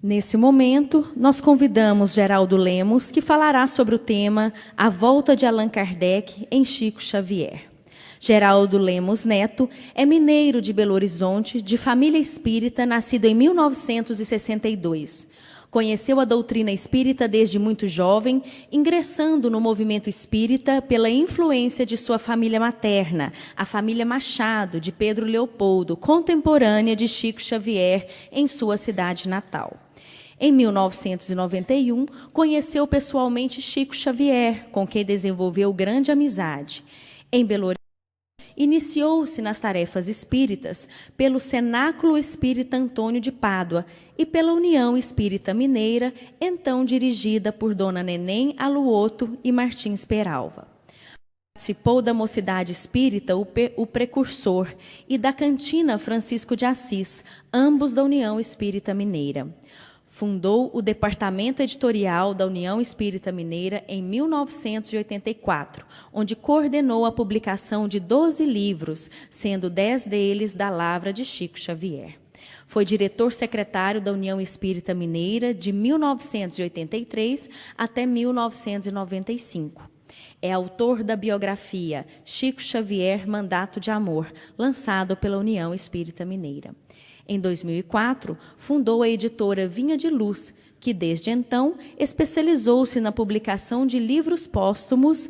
Nesse momento, nós convidamos Geraldo Lemos, que falará sobre o tema A Volta de Allan Kardec em Chico Xavier. Geraldo Lemos Neto é mineiro de Belo Horizonte, de família espírita, nascido em 1962. Conheceu a doutrina espírita desde muito jovem, ingressando no movimento espírita pela influência de sua família materna, a família Machado, de Pedro Leopoldo, contemporânea de Chico Xavier, em sua cidade natal. Em 1991, conheceu pessoalmente Chico Xavier, com quem desenvolveu grande amizade. Em Belo Horizonte, iniciou-se nas tarefas espíritas pelo Cenáculo Espírita Antônio de Pádua e pela União Espírita Mineira, então dirigida por Dona Neném Aluoto e Martins Peralva. Participou da Mocidade Espírita, o Precursor, e da Cantina Francisco de Assis, ambos da União Espírita Mineira. Fundou o Departamento Editorial da União Espírita Mineira em 1984, onde coordenou a publicação de 12 livros, sendo 10 deles da lavra de Chico Xavier. Foi diretor-secretário da União Espírita Mineira de 1983 até 1995. É autor da biografia Chico Xavier, Mandato de Amor, lançado pela União Espírita Mineira. Em 2004, fundou a editora Vinha de Luz, que desde então especializou-se na publicação de livros póstumos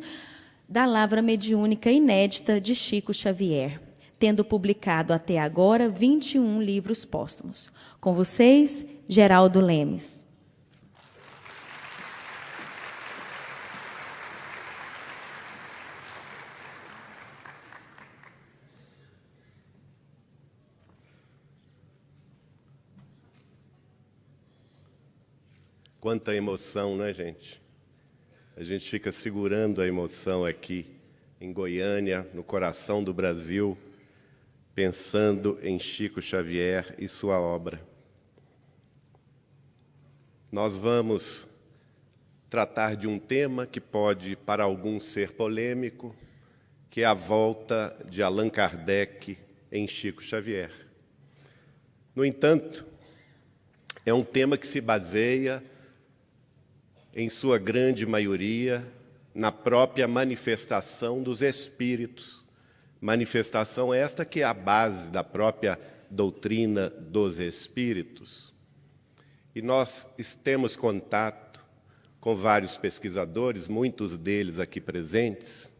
da lavra mediúnica inédita de Chico Xavier, tendo publicado até agora 21 livros póstumos. Com vocês, Geraldo Lemos. Quanta emoção, né, gente? A gente fica segurando a emoção aqui em Goiânia, no coração do Brasil, pensando em Chico Xavier e sua obra. Nós vamos tratar de um tema que pode, para alguns, ser polêmico, que é a volta de Allan Kardec em Chico Xavier. No entanto, é um tema que se baseia, em sua grande maioria, na própria manifestação dos espíritos. Manifestação esta que é a base da própria doutrina dos espíritos. E nós temos contato com vários pesquisadores, muitos deles aqui presentes,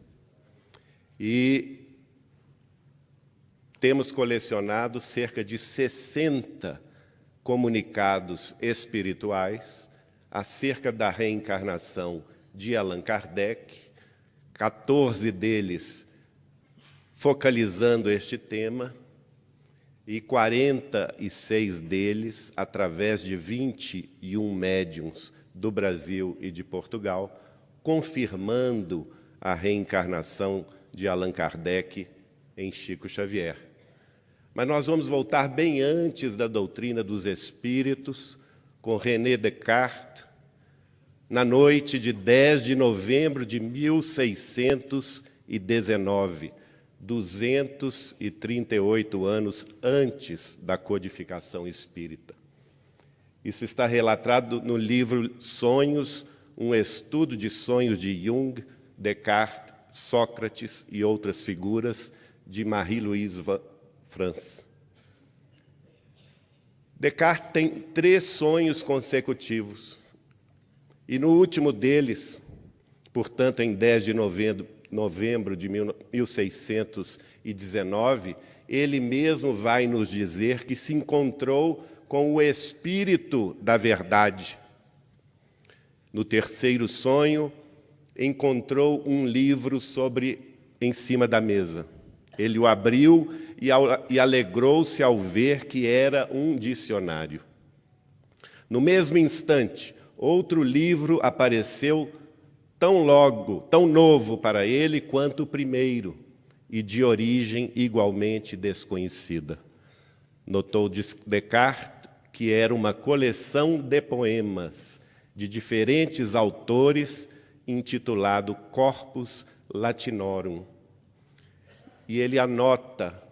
e temos colecionado cerca de 60 comunicados espirituais acerca da reencarnação de Allan Kardec, 14 deles focalizando este tema e 46 deles através de 21 médiuns do Brasil e de Portugal, confirmando a reencarnação de Allan Kardec em Chico Xavier. Mas nós vamos voltar bem antes da doutrina dos espíritos, com René Descartes, na noite de 10 de novembro de 1619, 238 anos antes da codificação espírita. Isso está relatado no livro Sonhos, um estudo de sonhos de Jung, Descartes, Sócrates e outras figuras, de Marie-Louise France. Descartes tem 3 sonhos consecutivos, e no último deles, portanto, em 10 de novembro de 1619, ele mesmo vai nos dizer que se encontrou com o Espírito da Verdade. No terceiro sonho, encontrou um livro em cima da mesa. Ele o abriu e alegrou-se ao ver que era um dicionário. No mesmo instante, outro livro apareceu tão novo para ele quanto o primeiro, e de origem igualmente desconhecida. Notou Descartes que era uma coleção de poemas de diferentes autores, intitulado Corpus Latinorum. E ele anota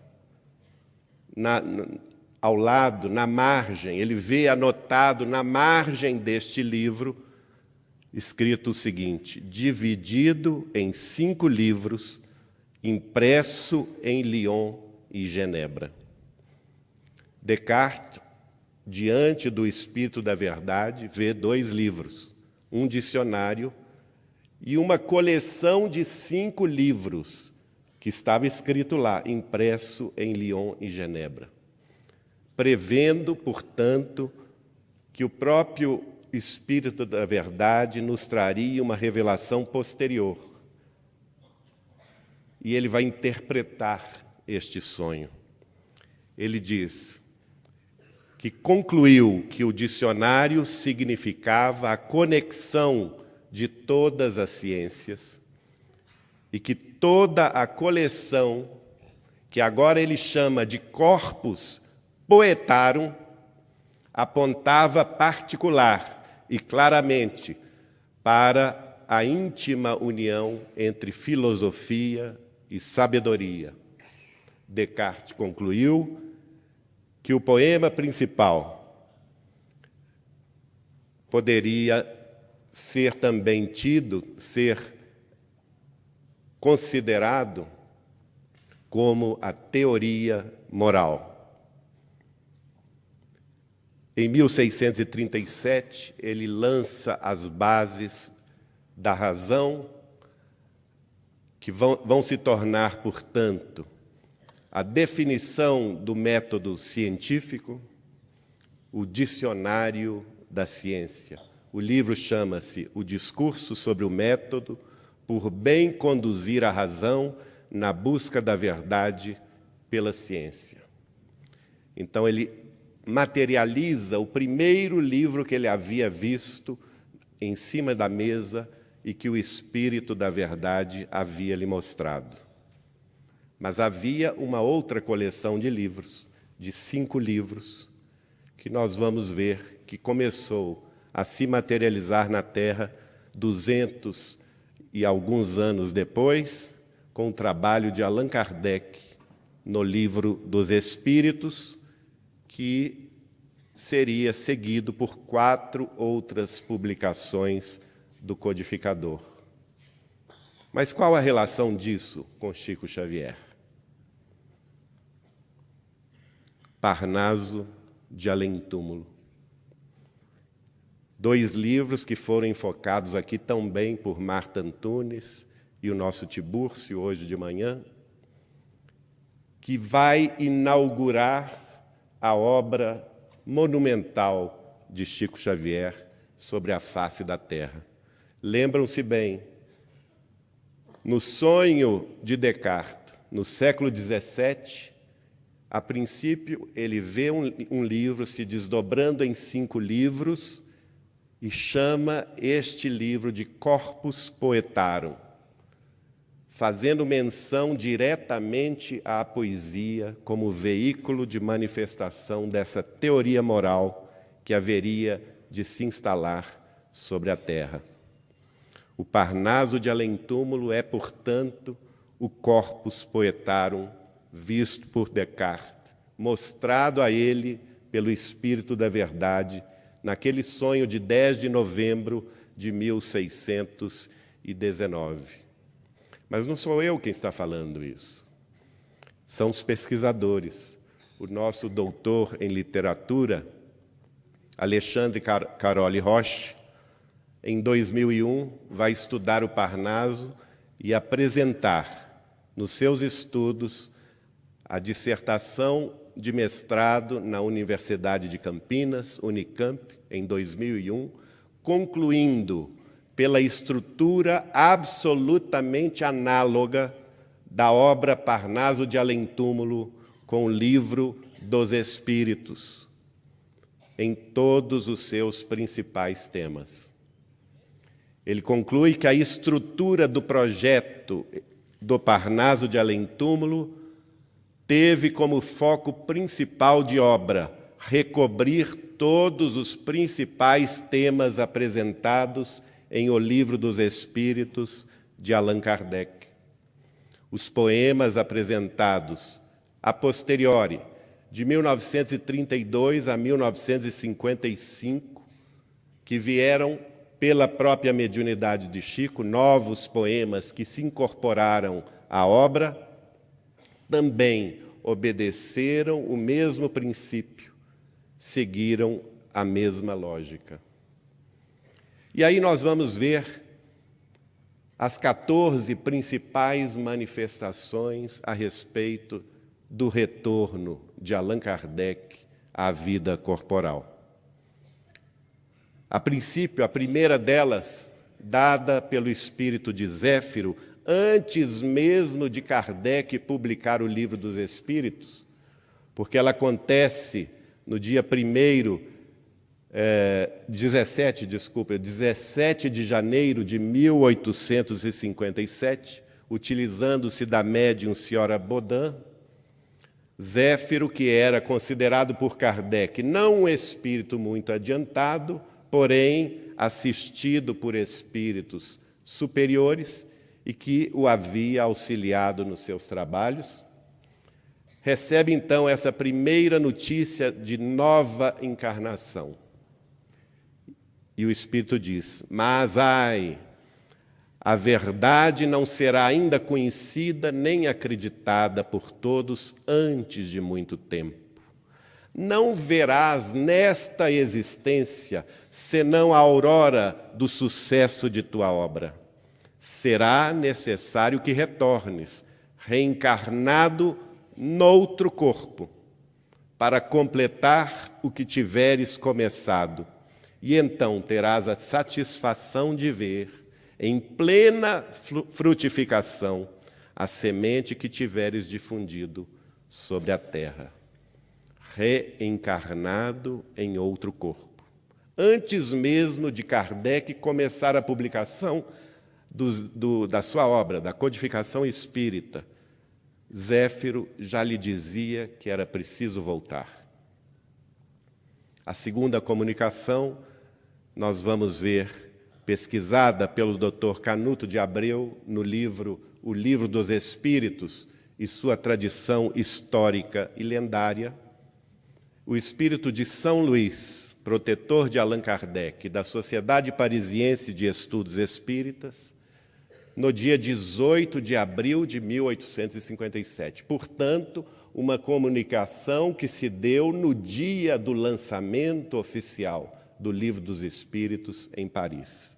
ao lado, na margem, ele vê anotado na margem deste livro, escrito o seguinte: dividido em 5 livros, impresso em Lyon e Genebra. Descartes, diante do Espírito da Verdade, vê 2 livros, um dicionário e uma coleção de 5 livros, que estava escrito lá, impresso em Lyon e Genebra, prevendo, portanto, que o próprio Espírito da Verdade nos traria uma revelação posterior. E ele vai interpretar este sonho. Ele diz que concluiu que o dicionário significava a conexão de todas as ciências e que toda a coleção, que agora ele chama de Corpus Poetarum, apontava particular e claramente para a íntima união entre filosofia e sabedoria. Descartes concluiu que o poema principal poderia ser também ser considerado como a teoria moral. Em 1637, ele lança as bases da razão, que vão se tornar, portanto, a definição do método científico, o dicionário da ciência. O livro chama-se O Discurso sobre o Método, por bem conduzir a razão na busca da verdade pela ciência. Então, ele materializa o primeiro livro que ele havia visto em cima da mesa e que o Espírito da Verdade havia lhe mostrado. Mas havia uma outra coleção de livros, de 5 livros, que nós vamos ver que começou a se materializar na Terra 200 e alguns anos depois, com o trabalho de Allan Kardec no Livro dos Espíritos, que seria seguido por 4 outras publicações do codificador. Mas qual a relação disso com Chico Xavier? Parnaso de Além-Túmulo. 2 livros que foram enfocados aqui também por Marta Antunes e o nosso Tibúrcio, hoje de manhã, que vai inaugurar a obra monumental de Chico Xavier sobre a face da Terra. Lembram-se bem, no sonho de Descartes, no século XVII, a princípio, ele vê um livro se desdobrando em 5 livros e chama este livro de Corpus Poetarum, fazendo menção diretamente à poesia como veículo de manifestação dessa teoria moral que haveria de se instalar sobre a Terra. O Parnaso de Além-Túmulo é, portanto, o Corpus Poetarum visto por Descartes, mostrado a ele pelo Espírito da Verdade, naquele sonho de 10 de novembro de 1619. Mas não sou eu quem está falando isso. São os pesquisadores. O nosso doutor em literatura, Alexandre Caroli Roche, em 2001, vai estudar o Parnaso e apresentar, nos seus estudos, a dissertação de mestrado na Universidade de Campinas, Unicamp, em 2001, concluindo pela estrutura absolutamente análoga da obra Parnaso de Além-Túmulo com o Livro dos Espíritos, em todos os seus principais temas. Ele conclui que a estrutura do projeto do Parnaso de Além-Túmulo teve como foco principal de obra recobrir todos os principais temas apresentados em O Livro dos Espíritos, de Allan Kardec. Os poemas apresentados a posteriori de 1932 a 1955, que vieram pela própria mediunidade de Chico, novos poemas que se incorporaram à obra, também obedeceram o mesmo princípio, seguiram a mesma lógica. E aí nós vamos ver as 14 principais manifestações a respeito do retorno de Allan Kardec à vida corporal. A princípio, a primeira delas, dada pelo espírito de Zéfiro, antes mesmo de Kardec publicar o Livro dos Espíritos, porque ela acontece no dia 17 de janeiro de 1857, utilizando-se da médium Senhora Bodin. Zéfiro, que era considerado por Kardec não um espírito muito adiantado, porém assistido por espíritos superiores e que o havia auxiliado nos seus trabalhos, recebe então essa primeira notícia de nova encarnação. E o Espírito diz: mas, ai, a verdade não será ainda conhecida nem acreditada por todos antes de muito tempo. Não verás nesta existência senão a aurora do sucesso de tua obra. Será necessário que retornes, reencarnado noutro corpo, para completar o que tiveres começado, e então terás a satisfação de ver, em plena frutificação, a semente que tiveres difundido sobre a terra. Reencarnado em outro corpo. Antes mesmo de Kardec começar a publicação da sua obra, da Codificação Espírita, Zéfiro já lhe dizia que era preciso voltar. A segunda comunicação, nós vamos ver, pesquisada pelo Dr. Canuto de Abreu, no livro O Livro dos Espíritos e sua tradição histórica e lendária, o espírito de São Luís, protetor de Allan Kardec, da Sociedade Parisiense de Estudos Espíritas, no dia 18 de abril de 1857. Portanto, uma comunicação que se deu no dia do lançamento oficial do Livro dos Espíritos em Paris.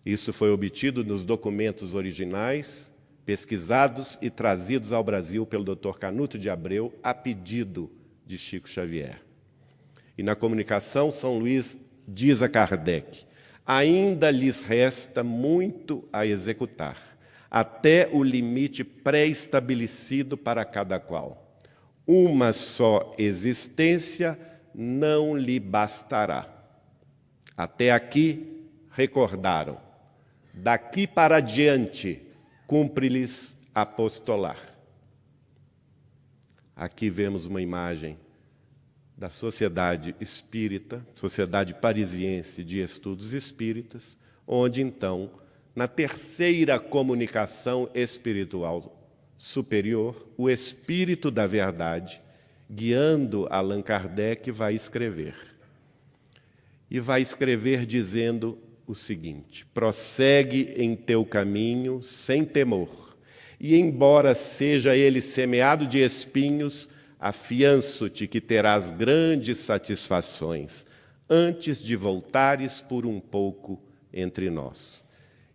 Isso foi obtido nos documentos originais, pesquisados e trazidos ao Brasil pelo Dr. Canuto de Abreu, a pedido de Chico Xavier. E na comunicação, São Luís diz a Kardec: ainda lhes resta muito a executar, até o limite pré-estabelecido para cada qual. Uma só existência não lhe bastará. Até aqui, recordaram. Daqui para adiante, cumpre-lhes apostolar. Aqui vemos uma imagem da Sociedade Espírita, Sociedade Parisiense de Estudos Espíritas, onde, então, na terceira comunicação espiritual superior, o Espírito da Verdade, guiando Allan Kardec, vai escrever. E vai escrever dizendo o seguinte: prossegue em teu caminho sem temor, e embora seja ele semeado de espinhos, afianço-te que terás grandes satisfações antes de voltares por um pouco entre nós.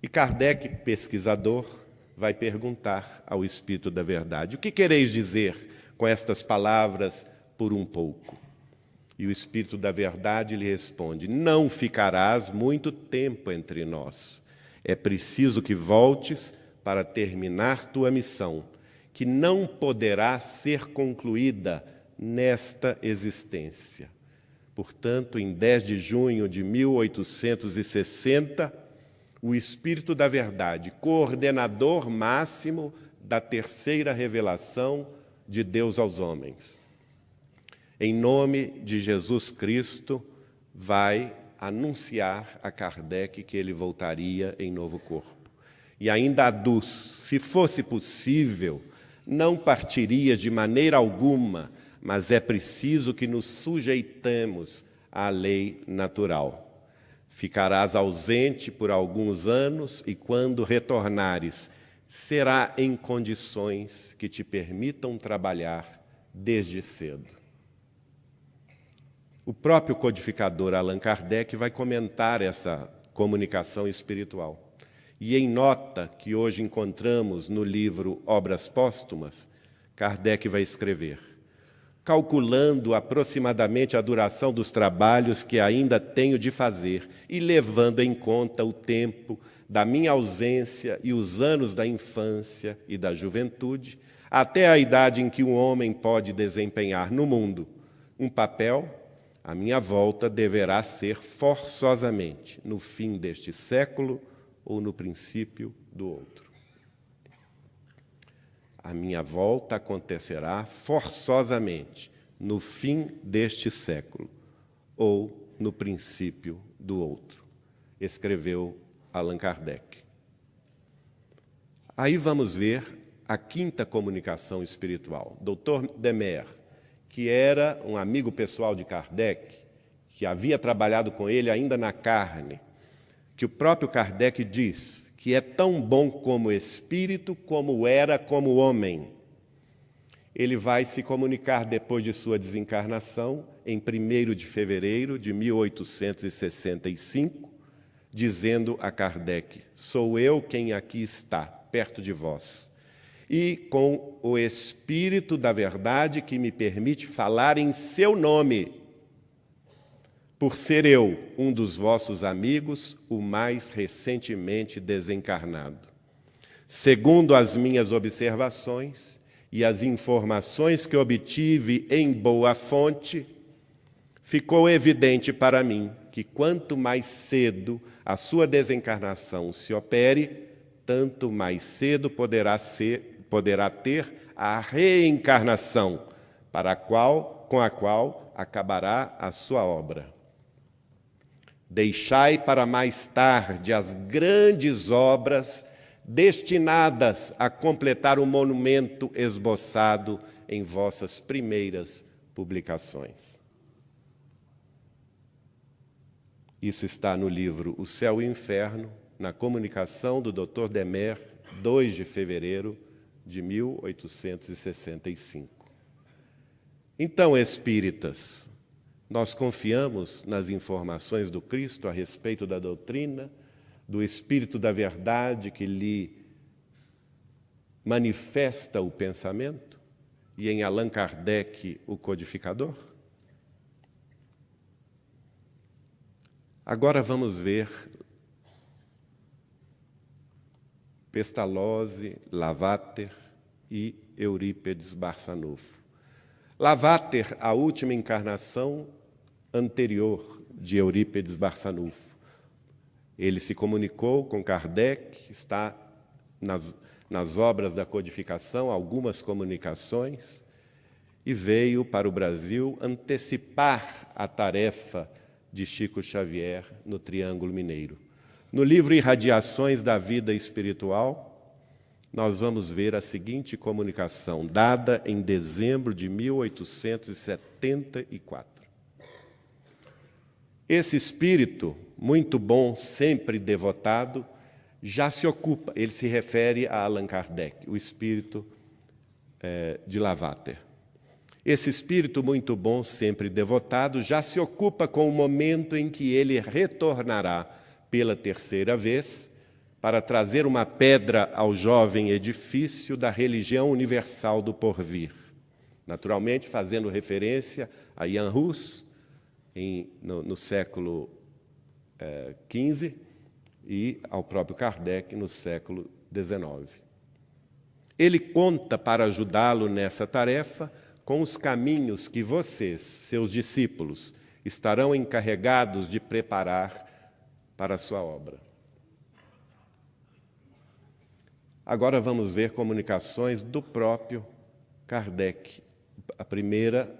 E Kardec, pesquisador, vai perguntar ao Espírito da Verdade: o que quereis dizer com estas palavras, por um pouco? E o Espírito da Verdade lhe responde: não ficarás muito tempo entre nós. É preciso que voltes para terminar tua missão, que não poderá ser concluída nesta existência. Portanto, em 10 de junho de 1860, o Espírito da Verdade, coordenador máximo da terceira revelação de Deus aos homens, em nome de Jesus Cristo, vai anunciar a Kardec que ele voltaria em novo corpo. E ainda aduz: se fosse possível, não partiria de maneira alguma mas é preciso que nos sujeitemos à lei natural. Ficarás ausente por alguns anos e, quando retornares, será em condições que te permitam trabalhar desde cedo. O próprio codificador Allan Kardec vai comentar essa comunicação espiritual. E em nota que hoje encontramos no livro Obras Póstumas, Kardec vai escrever: calculando aproximadamente a duração dos trabalhos que ainda tenho de fazer e levando em conta o tempo da minha ausência e os anos da infância e da juventude, até a idade em que um homem pode desempenhar no mundo um papel, a minha volta deverá ser forçosamente no fim deste século ou no princípio do outro. A minha volta acontecerá forçosamente no fim deste século ou no princípio do outro, escreveu Allan Kardec. Aí vamos ver a quinta comunicação espiritual. Dr. Demer, que era um amigo pessoal de Kardec, que havia trabalhado com ele ainda na carne, que o próprio Kardec diz que é tão bom como espírito, como era como homem. Ele vai se comunicar depois de sua desencarnação, em 1º de fevereiro de 1865, dizendo a Kardec: sou eu quem aqui está, perto de vós, e com o Espírito da Verdade que me permite falar em seu nome, por ser eu, um dos vossos amigos, o mais recentemente desencarnado. Segundo as minhas observações e as informações que obtive em boa fonte, ficou evidente para mim que quanto mais cedo a sua desencarnação se opere, tanto mais cedo poderá ter a reencarnação, com a qual acabará a sua obra. Deixai para mais tarde as grandes obras destinadas a completar o monumento esboçado em vossas primeiras publicações. Isso está no livro O Céu e o Inferno, na comunicação do Dr. Demer, 2 de fevereiro de 1865. Então, espíritas, nós confiamos nas informações do Cristo a respeito da doutrina, do Espírito da Verdade que lhe manifesta o pensamento, e em Allan Kardec, o codificador? Agora vamos ver Pestalozzi, Lavater e Eurípides Barçanufo. Lavater, a última encarnação anterior de Eurípides Barçanufo. Ele se comunicou com Kardec, está nas obras da codificação, algumas comunicações, e veio para o Brasil antecipar a tarefa de Chico Xavier no Triângulo Mineiro. No livro Irradiações da Vida Espiritual, nós vamos ver a seguinte comunicação, dada em dezembro de 1874. Esse espírito, muito bom, sempre devotado, já se ocupa, ele se refere a Allan Kardec, o espírito de Lavater. Esse espírito muito bom, sempre devotado, já se ocupa com o momento em que ele retornará pela terceira vez para trazer uma pedra ao jovem edifício da religião universal do porvir. Naturalmente, fazendo referência a Jan Hus, no século XV, e ao próprio Kardec, no século XIX. Ele conta para ajudá-lo nessa tarefa com os caminhos que vocês, seus discípulos, estarão encarregados de preparar para a sua obra. Agora vamos ver comunicações do próprio Kardec. A primeira,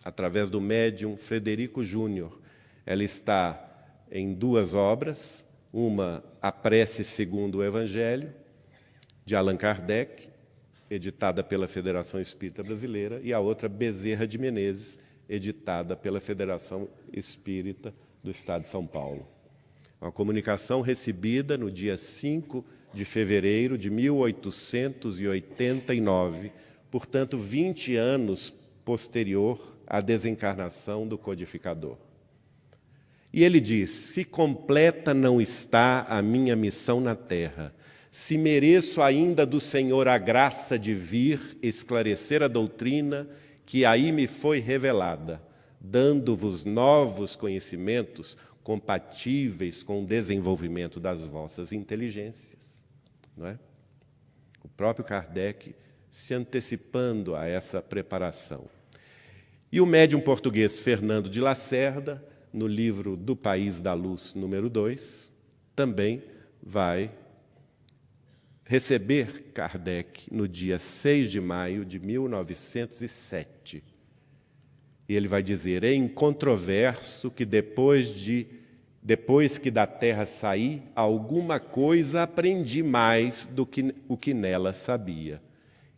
através do médium Frederico Júnior. Ela está em duas obras, uma, A Prece segundo o Evangelho, de Allan Kardec, editada pela Federação Espírita Brasileira, e a outra, Bezerra de Menezes, editada pela Federação Espírita do Estado de São Paulo. Uma comunicação recebida no dia 5 de fevereiro de 1889, portanto, 20 anos posterior à desencarnação do codificador. E ele diz: se completa não está a minha missão na terra, se mereço ainda do Senhor a graça de vir esclarecer a doutrina que aí me foi revelada, dando-vos novos conhecimentos compatíveis com o desenvolvimento das vossas inteligências. Não é? O próprio Kardec se antecipando a essa preparação. E o médium português Fernando de Lacerda, no livro Do País da Luz, número 2, também vai receber Kardec no dia 6 de maio de 1907. E ele vai dizer: é incontroverso que depois que da terra saí, alguma coisa aprendi mais do que o que nela sabia.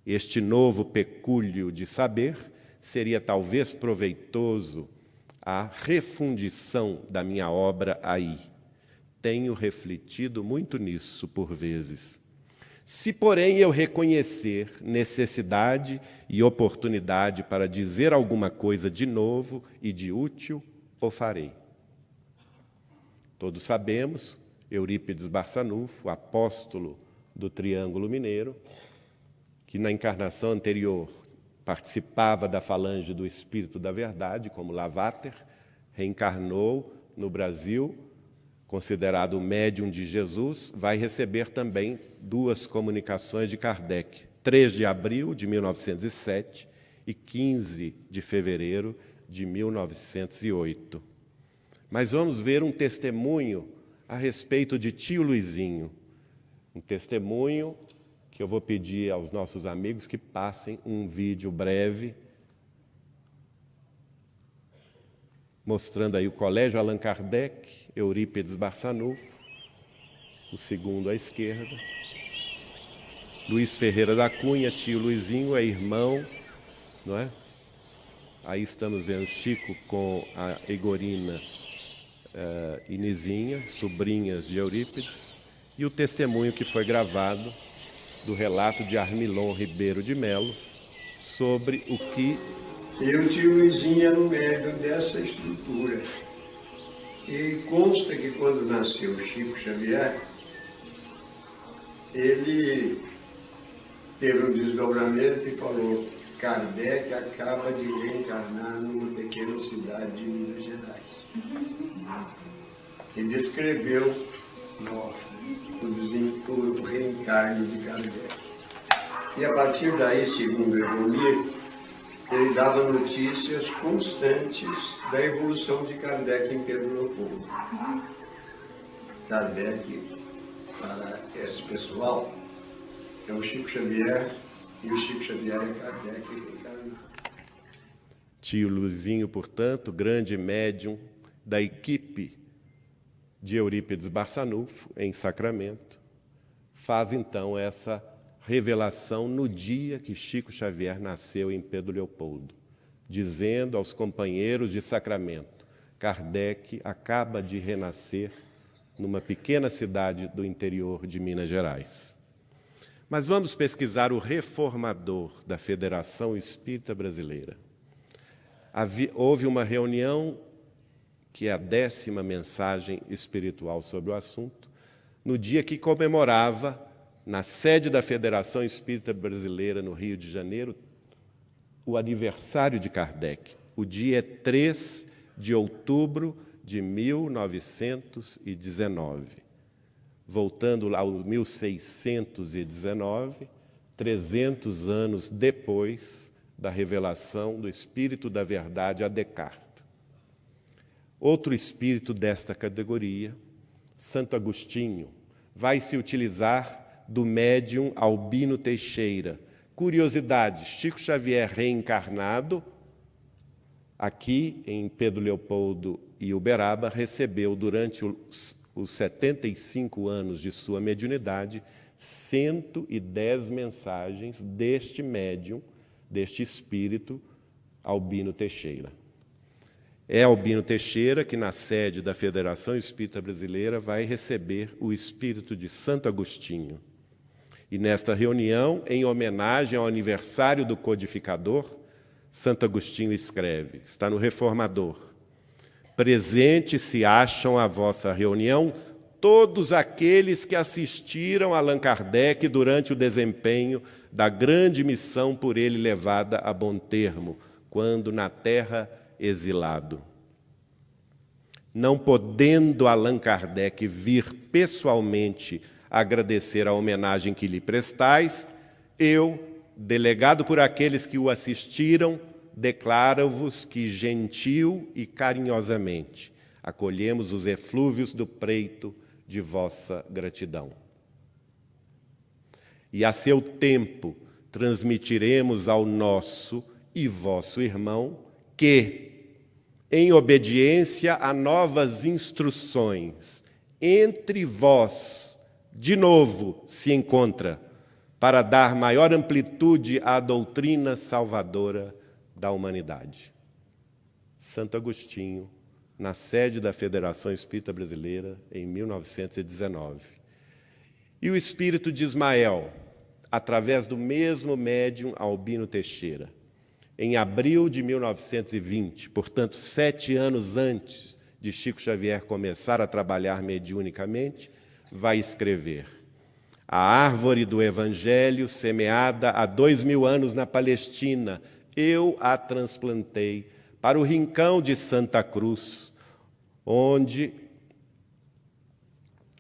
Este novo pecúlio de saber seria talvez proveitoso à refundição da minha obra aí. Tenho refletido muito nisso por vezes. Se, porém, eu reconhecer necessidade e oportunidade para dizer alguma coisa de novo e de útil, o farei. Todos sabemos, Eurípides Barçanufo, apóstolo do Triângulo Mineiro, que na encarnação anterior participava da falange do Espírito da Verdade, como Lavater, reencarnou no Brasil, considerado o médium de Jesus, vai receber também 2 comunicações de Kardec, 3 de abril de 1907 e 15 de fevereiro de 1908. Mas vamos ver um testemunho a respeito de tio Luizinho, um testemunho que eu vou pedir aos nossos amigos que passem um vídeo breve, mostrando aí o Colégio Allan Kardec, Eurípides Barçanufo, o segundo à esquerda, Luiz Ferreira da Cunha, tio Luizinho, é irmão, não é? Aí estamos vendo Chico com a Egorina e Nizinha, sobrinhas de Eurípides, e o testemunho que foi gravado do relato de Armilon Ribeiro de Melo sobre o que... Eu, tio Luizinho, era o médium dessa estrutura. E consta que quando nasceu Chico Xavier, ele teve um desdobramento e falou: Kardec acaba de reencarnar numa pequena cidade de Minas Gerais. E descreveu o reencarne de Kardec. E a partir daí, segundo Egonir, ele dava notícias constantes da evolução de Kardec em Pedro Leopoldo. Kardec, para esse pessoal, é o Chico Xavier, e o Chico Xavier é Kardec reencarnado. Tio Luizinho, portanto, grande médium da equipe de Eurípides Barçanufo, em Sacramento, faz então essa revelação no dia que Chico Xavier nasceu em Pedro Leopoldo, dizendo aos companheiros de Sacramento: Kardec acaba de renascer numa pequena cidade do interior de Minas Gerais. Mas vamos pesquisar o reformador da Federação Espírita Brasileira. Houve uma reunião, que é a 10ª mensagem espiritual sobre o assunto, no dia que comemorava, na sede da Federação Espírita Brasileira, no Rio de Janeiro, o aniversário de Kardec. O dia é 3 de outubro de 1919. Voltando ao 1619, 300 anos depois da revelação do Espírito da Verdade a Descartes. Outro espírito desta categoria, Santo Agostinho, vai se utilizar do médium Albino Teixeira. Curiosidade: Chico Xavier reencarnado, aqui em Pedro Leopoldo e Uberaba, recebeu durante os 75 anos de sua mediunidade 110 mensagens deste médium, deste espírito, Albino Teixeira. É Albino Teixeira que, na sede da Federação Espírita Brasileira, vai receber o espírito de Santo Agostinho. E nesta reunião, em homenagem ao aniversário do codificador, Santo Agostinho escreve, está no Reformador: presente se acham à vossa reunião todos aqueles que assistiram a Allan Kardec durante o desempenho da grande missão por ele levada a bom termo, quando na terra exilado. Não podendo Allan Kardec vir pessoalmente agradecer a homenagem que lhe prestais, eu, delegado por aqueles que o assistiram, declaro-vos que gentil e carinhosamente acolhemos os eflúvios do preito de vossa gratidão. E a seu tempo transmitiremos ao nosso e vosso irmão que, em obediência a novas instruções, entre vós, de novo, se encontra, para dar maior amplitude à doutrina salvadora da humanidade. Santo Agostinho, na sede da Federação Espírita Brasileira, em 1919. E o espírito de Ismael, através do mesmo médium Albino Teixeira, em abril de 1920, portanto, 7 anos antes de Chico Xavier começar a trabalhar mediunicamente, vai escrever: a árvore do Evangelho, semeada há 2000 anos na Palestina, eu a transplantei para o rincão de Santa Cruz, onde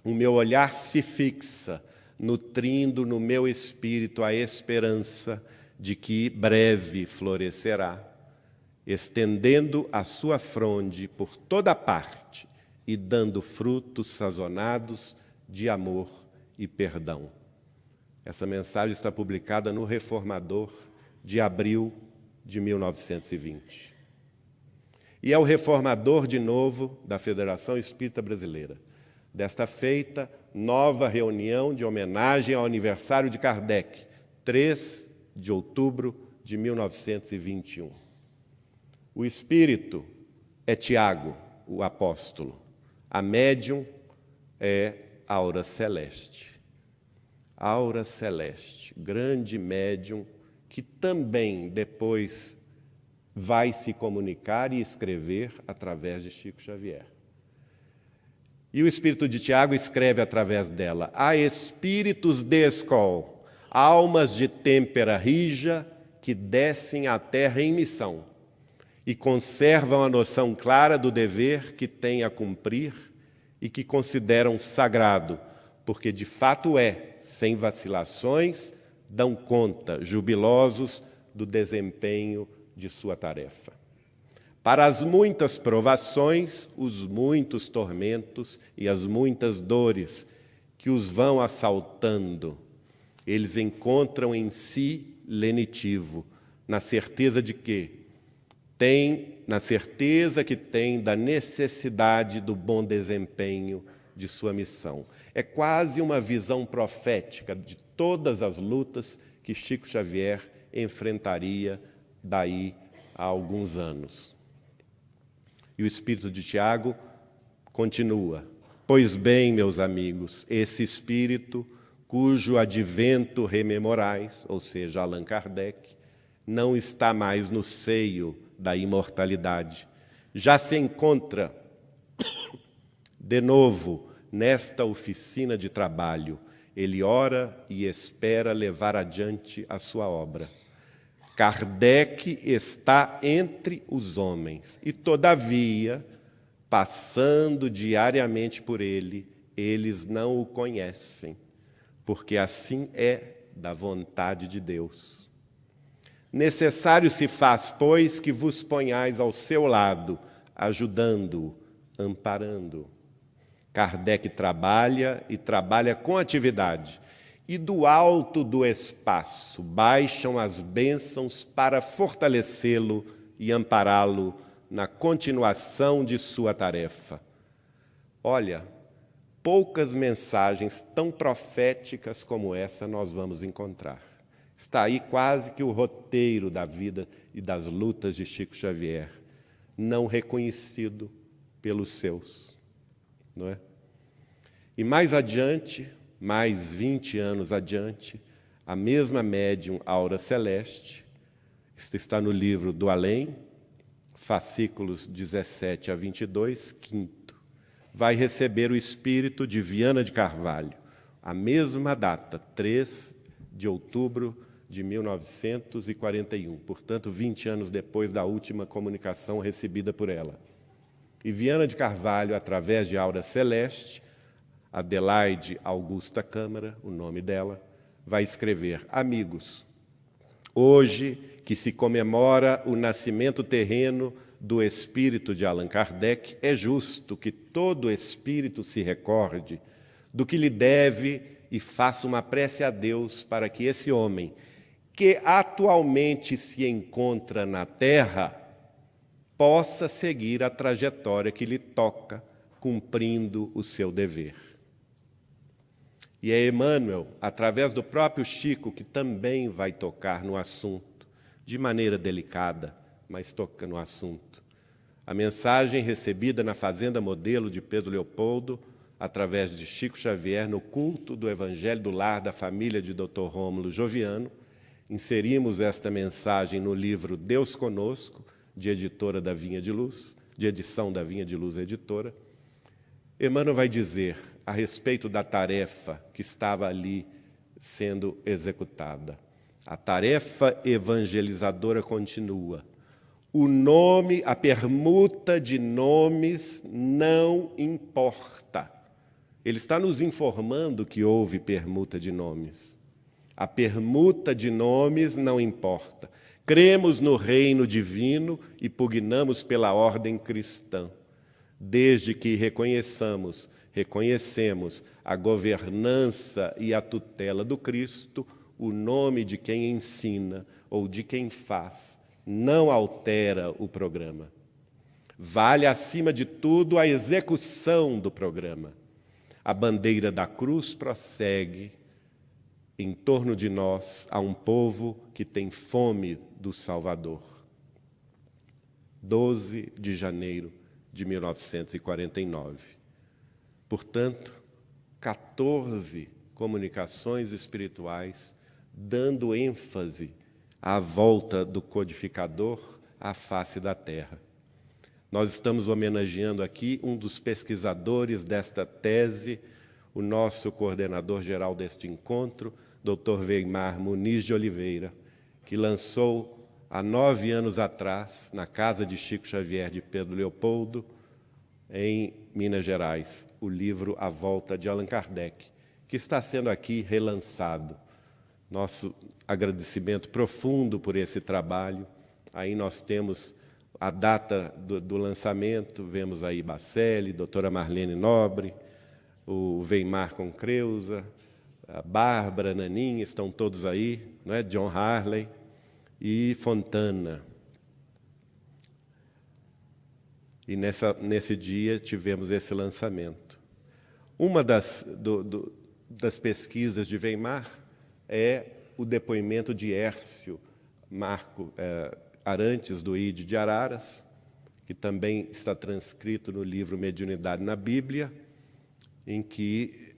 o meu olhar se fixa, nutrindo no meu espírito a esperança de que breve florescerá, estendendo a sua fronde por toda parte e dando frutos sazonados de amor e perdão. Essa mensagem está publicada no Reformador, de abril de 1920. E é o Reformador, de novo, da Federação Espírita Brasileira. Desta feita, nova reunião de homenagem ao aniversário de Kardec, 3 de outubro de 1921. O espírito é Tiago, o apóstolo. A médium é Aura Celeste. Aura Celeste, grande médium, que também depois vai se comunicar e escrever através de Chico Xavier. E o espírito de Tiago escreve através dela: há espíritos de escol, almas de têmpera rija, que descem à terra em missão e conservam a noção clara do dever que têm a cumprir e que consideram sagrado, porque de fato é, sem vacilações, dão conta, jubilosos, do desempenho de sua tarefa. Para as muitas provações, os muitos tormentos e as muitas dores que os vão assaltando, eles encontram em si lenitivo, na certeza de que tem da necessidade do bom desempenho de sua missão. É quase uma visão profética de todas as lutas que Chico Xavier enfrentaria daí a alguns anos. E o espírito de Tiago continua: pois bem, meus amigos, esse espírito, cujo advento rememorais, ou seja, Allan Kardec, não está mais no seio da imortalidade. Já se encontra de novo nesta oficina de trabalho. Ele ora e espera levar adiante a sua obra. Kardec está entre os homens e, todavia, passando diariamente por ele, eles não o conhecem, porque assim é da vontade de Deus. Necessário se faz, pois, que vos ponhais ao seu lado, ajudando-o, amparando-o. Kardec trabalha e trabalha com atividade, e do alto do espaço baixam as bênçãos para fortalecê-lo e ampará-lo na continuação de sua tarefa. Olha, poucas mensagens tão proféticas como essa nós vamos encontrar. Está aí quase que o roteiro da vida e das lutas de Chico Xavier, não reconhecido pelos seus, não é? E mais adiante, mais 20 anos adiante, a mesma médium Aura Celeste, isso está no livro do Além, fascículos 17 a 22, quinto, vai receber o espírito de Viana de Carvalho, a mesma data, 3 de outubro de 1941, portanto, 20 anos depois da última comunicação recebida por ela. E Viana de Carvalho, através de Aura Celeste, Adelaide Augusta Câmara, o nome dela, vai escrever: amigos, hoje que se comemora o nascimento terreno do espírito de Allan Kardec, é justo que todo espírito se recorde do que lhe deve e faça uma prece a Deus para que esse homem, que atualmente se encontra na Terra, possa seguir a trajetória que lhe toca, cumprindo o seu dever. E é Emmanuel, através do próprio Chico, que também vai tocar no assunto, de maneira delicada, mas toca no assunto. A mensagem recebida na Fazenda Modelo de Pedro Leopoldo, através de Chico Xavier, no culto do Evangelho do Lar da família de Dr. Rômulo Joviano, inserimos esta mensagem no livro Deus Conosco, de editora da Vinha de Luz, de edição da Vinha de Luz Editora. Emmanuel vai dizer a respeito da tarefa que estava ali sendo executada. A tarefa evangelizadora continua. O nome, a permuta de nomes não importa. Ele está nos informando que houve permuta de nomes. A permuta de nomes não importa. Cremos no reino divino e pugnamos pela ordem cristã, desde que reconhecemos a governança e a tutela do Cristo, o nome de quem ensina ou de quem faz não altera o programa. Vale, acima de tudo, a execução do programa. A bandeira da cruz prossegue. Em torno de nós há um povo que tem fome do Salvador. 12 de janeiro de 1949. Portanto, 14 comunicações espirituais dando ênfase à volta do codificador à face da Terra. Nós estamos homenageando aqui um dos pesquisadores desta tese, o nosso coordenador geral deste encontro, Dr. Weimar Muniz de Oliveira, que lançou há 9 anos atrás, na casa de Chico Xavier de Pedro Leopoldo, em Minas Gerais, o livro A Volta de Allan Kardec, que está sendo aqui relançado. Nosso agradecimento profundo por esse trabalho. Aí nós temos a data do lançamento, vemos aí Bacelli, doutora Marlene Nobre, o Weimar com Creuza, a Bárbara, Naninha, estão todos aí, não é? John Harley e Fontana. E nesse dia tivemos esse lançamento. Uma das pesquisas de Weimar é o depoimento de Hércio Marco Arantes, do Ide de Araras, que também está transcrito no livro Mediunidade na Bíblia, em que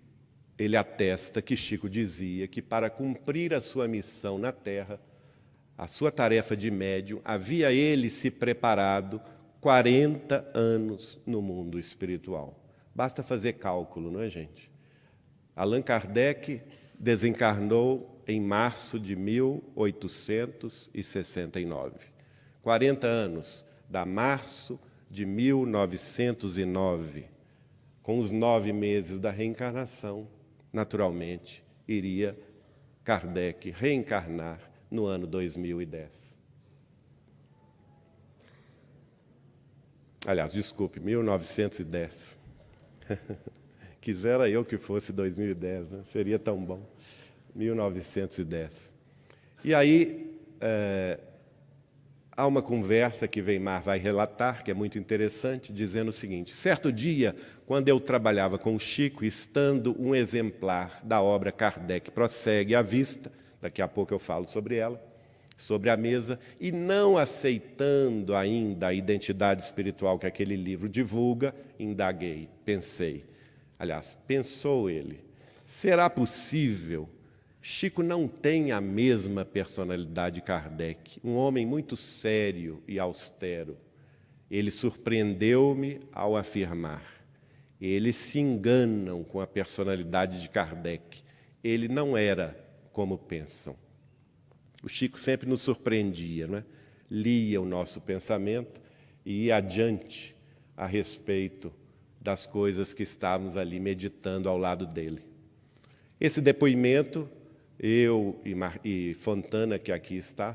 ele atesta que Chico dizia que, para cumprir a sua missão na Terra, a sua tarefa de médium, havia ele se preparado 40 anos no mundo espiritual. Basta fazer cálculo, não é, gente? Allan Kardec desencarnou em março de 1869. 40 anos, da março de 1909. Com os 9 meses da reencarnação, naturalmente, iria Kardec reencarnar no ano 2010. Aliás, desculpe, 1910. Quisera eu que fosse 2010, né? Seria tão bom. 1910. E aí, há uma conversa que Weimar vai relatar, que é muito interessante, dizendo o seguinte: certo dia, quando eu trabalhava com o Chico, estando um exemplar da obra Kardec Prossegue à vista, daqui a pouco eu falo sobre ela, sobre a mesa, e não aceitando ainda a identidade espiritual que aquele livro divulga, indaguei, pensei. Aliás, pensou ele, será possível? Chico não tem a mesma personalidade de Kardec, um homem muito sério e austero. Ele surpreendeu-me ao afirmar: eles se enganam com a personalidade de Kardec. Ele não era como pensam. O Chico sempre nos surpreendia, não é? Lia o nosso pensamento e ia adiante a respeito das coisas que estávamos ali meditando ao lado dele. Esse depoimento, eu e Fontana, que aqui está,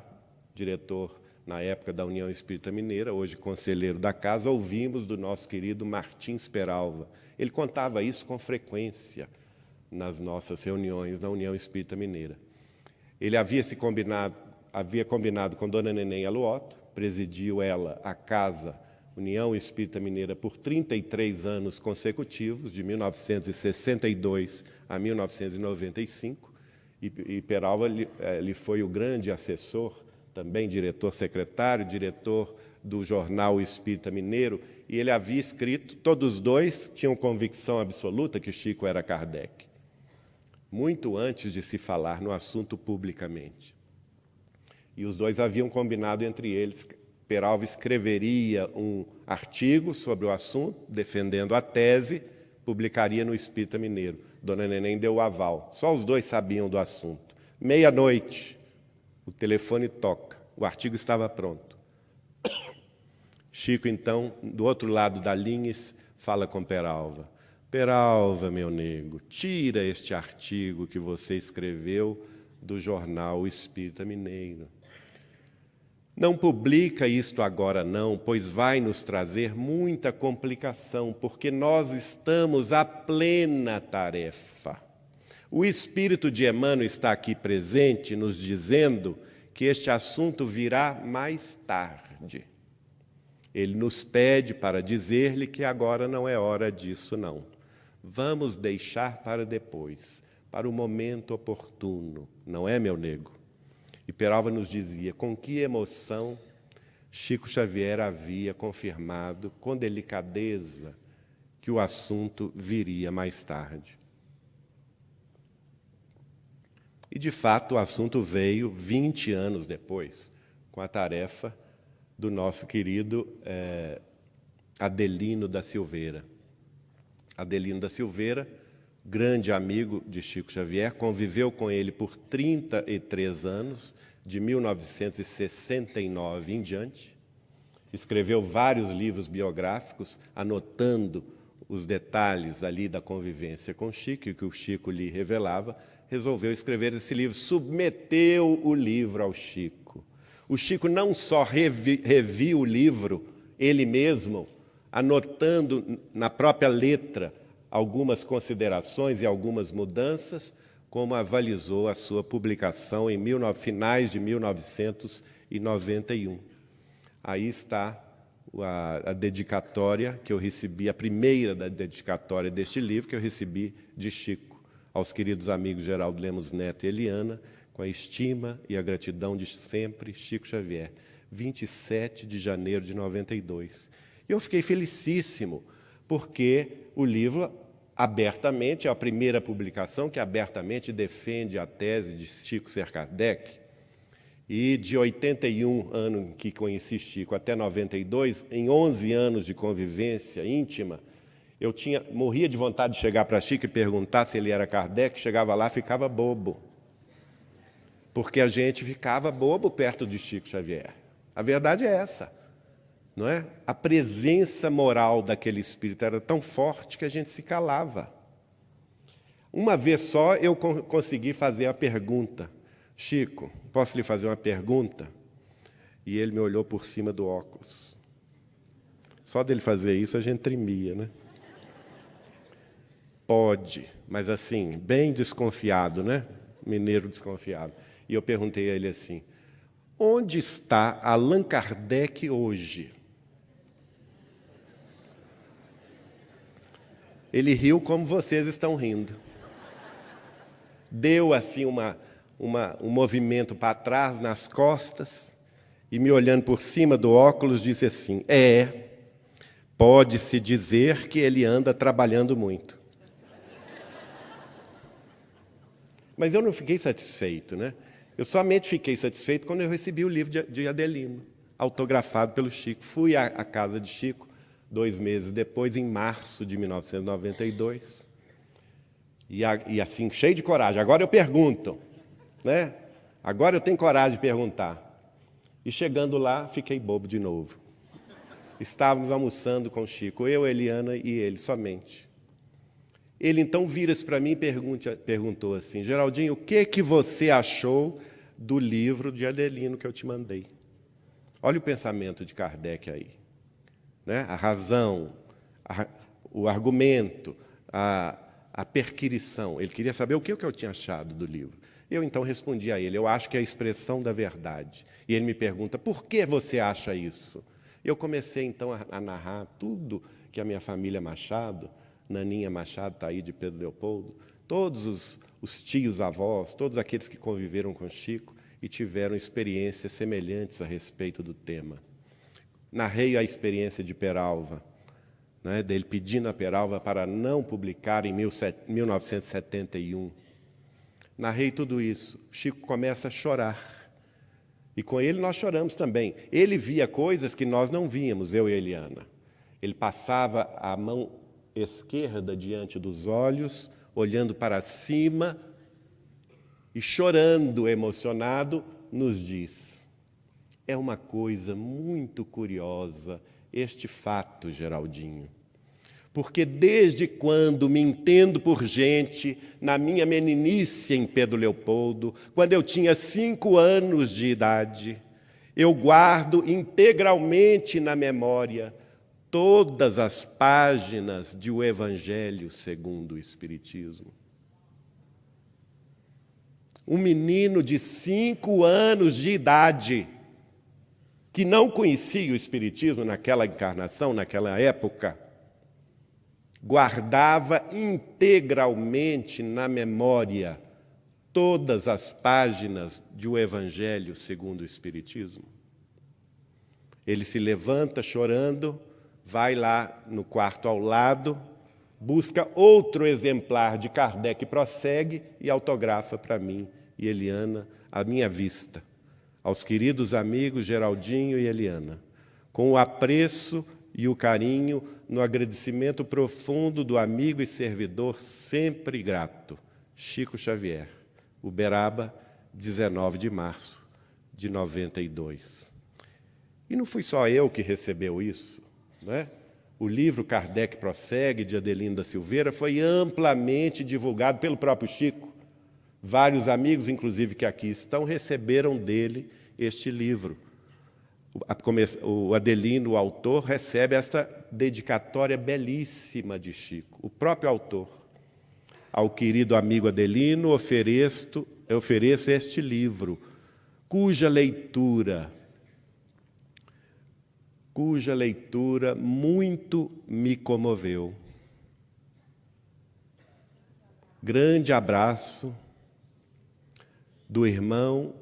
diretor na época da União Espírita Mineira, hoje conselheiro da casa, ouvimos do nosso querido Martins Peralva. Ele contava isso com frequência nas nossas reuniões da União Espírita Mineira. Ele havia combinado com Dona Neném Aluoto, presidiu ela a Casa União Espírita Mineira por 33 anos consecutivos, de 1962 a 1995, e Peralva ele foi o grande assessor, também diretor-secretário, diretor do jornal Espírita Mineiro, e ele havia escrito, todos dois tinham convicção absoluta que Chico era Kardec, muito antes de se falar no assunto publicamente. E os dois haviam combinado entre eles. Peralva escreveria um artigo sobre o assunto, defendendo a tese, publicaria no Espírita Mineiro. Dona Neném deu o aval. Só os dois sabiam do assunto. Meia-noite, o telefone toca. O artigo estava pronto. Chico, então, do outro lado da linha, fala com Peralva. Peralva, meu nego, tira este artigo que você escreveu do jornal Espírita Mineiro. Não publica isto agora não, pois vai nos trazer muita complicação, porque nós estamos à plena tarefa. O espírito de Emmanuel está aqui presente, nos dizendo que este assunto virá mais tarde. Ele nos pede para dizer-lhe que agora não é hora disso, não. Vamos deixar para depois, para o momento oportuno, não é, meu nego? E Peralva nos dizia com que emoção Chico Xavier havia confirmado, com delicadeza, que o assunto viria mais tarde. E, de fato, o assunto veio 20 anos depois, com a tarefa do nosso querido Adelino da Silveira. Adelino da Silveira, grande amigo de Chico Xavier, conviveu com ele por 33 anos, de 1969 em diante, escreveu vários livros biográficos, anotando os detalhes ali da convivência com Chico, e que o Chico lhe revelava, resolveu escrever esse livro, submeteu o livro ao Chico. O Chico não só reviu o livro, ele mesmo, anotando na própria letra algumas considerações e algumas mudanças, como avalizou a sua publicação em finais de 1991. Aí está a dedicatória que eu recebi, a primeira da dedicatória deste livro que eu recebi de Chico, aos queridos amigos Geraldo Lemos Neto e Eliana, com a estima e a gratidão de sempre, Chico Xavier, 27 de janeiro de 92. E eu fiquei felicíssimo, porque o livro abertamente, é a primeira publicação que abertamente defende a tese de Chico ser Kardec, e de 81 anos que conheci Chico até 92, em 11 anos de convivência íntima, eu morria de vontade de chegar para Chico e perguntar se ele era Kardec, chegava lá e ficava bobo, porque a gente ficava bobo perto de Chico Xavier. A verdade é essa. Não é? A presença moral daquele espírito era tão forte que a gente se calava. Uma vez só eu consegui fazer a pergunta: Chico, posso lhe fazer uma pergunta? E ele me olhou por cima do óculos. Só dele fazer isso a gente tremia, né? Pode, mas assim, bem desconfiado, né? Mineiro desconfiado. E eu perguntei a ele assim: onde está Allan Kardec hoje? Ele riu como vocês estão rindo. Deu assim um movimento para trás nas costas e, me olhando por cima do óculos, disse assim: pode-se dizer que ele anda trabalhando muito. Mas eu não fiquei satisfeito, né? Eu somente fiquei satisfeito quando eu recebi o livro de Adelino, autografado pelo Chico. Fui à casa de Chico 2 meses depois, em março de 1992, e assim, cheio de coragem. Agora eu pergunto, né? Agora eu tenho coragem de perguntar. E chegando lá, fiquei bobo de novo. Estávamos almoçando com o Chico, eu, Eliana e ele somente. Ele então vira-se para mim e perguntou assim: Geraldinho, o que você achou do livro de Adelino que eu te mandei? Olha o pensamento de Kardec aí, né? A razão, o argumento, a perquirição. Ele queria saber o que eu tinha achado do livro. Eu então respondi a ele: eu acho que é a expressão da verdade. E ele me pergunta: por que você acha isso? Eu comecei então a narrar tudo que a minha família Machado, Naninha Machado está aí de Pedro Leopoldo, todos os tios avós, todos aqueles que conviveram com Chico e tiveram experiências semelhantes a respeito do tema. Narrei a experiência de Peralva, né, dele pedindo a Peralva para não publicar em 1971. Narrei tudo isso. Chico começa a chorar. E com ele nós choramos também. Ele via coisas que nós não víamos, eu e Eliana. Ele passava a mão esquerda diante dos olhos, olhando para cima e chorando, emocionado, nos diz: é uma coisa muito curiosa este fato, Geraldinho, porque desde quando me entendo por gente, na minha meninice em Pedro Leopoldo, quando eu tinha 5 anos de idade, eu guardo integralmente na memória todas as páginas de O Evangelho segundo o Espiritismo. Um menino de 5 anos de idade, que não conhecia o Espiritismo naquela encarnação, naquela época, guardava integralmente na memória todas as páginas de O Evangelho segundo o Espiritismo. Ele se levanta chorando, vai lá no quarto ao lado, busca outro exemplar de Kardec, prossegue e autografa para mim e Eliana à minha vista. Aos queridos amigos Geraldinho e Eliana, com o apreço e o carinho, no agradecimento profundo do amigo e servidor sempre grato, Chico Xavier, Uberaba, 19 de março de 92. E não fui só eu que recebeu isso, né? O livro Kardec Prossegue, de Adelino da Silveira, foi amplamente divulgado pelo próprio Chico. Vários amigos, inclusive, que aqui estão, receberam dele este livro. O Adelino, o autor, recebe esta dedicatória belíssima de Chico. O próprio autor: ao querido amigo Adelino, ofereço este livro, cuja leitura muito me comoveu. Grande abraço do irmão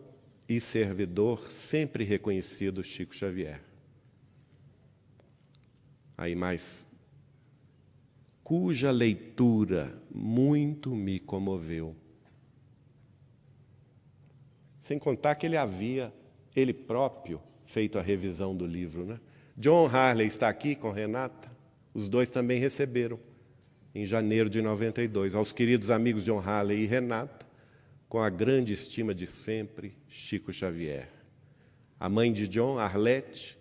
e servidor sempre reconhecido Chico Xavier. Aí mais: cuja leitura muito me comoveu. Sem contar que ele havia, ele próprio, feito a revisão do livro, né? John Harley está aqui com Renata. Os dois também receberam, em janeiro de 92. Aos queridos amigos John Harley e Renata, com a grande estima de sempre, Chico Xavier. A mãe de John, Arlete,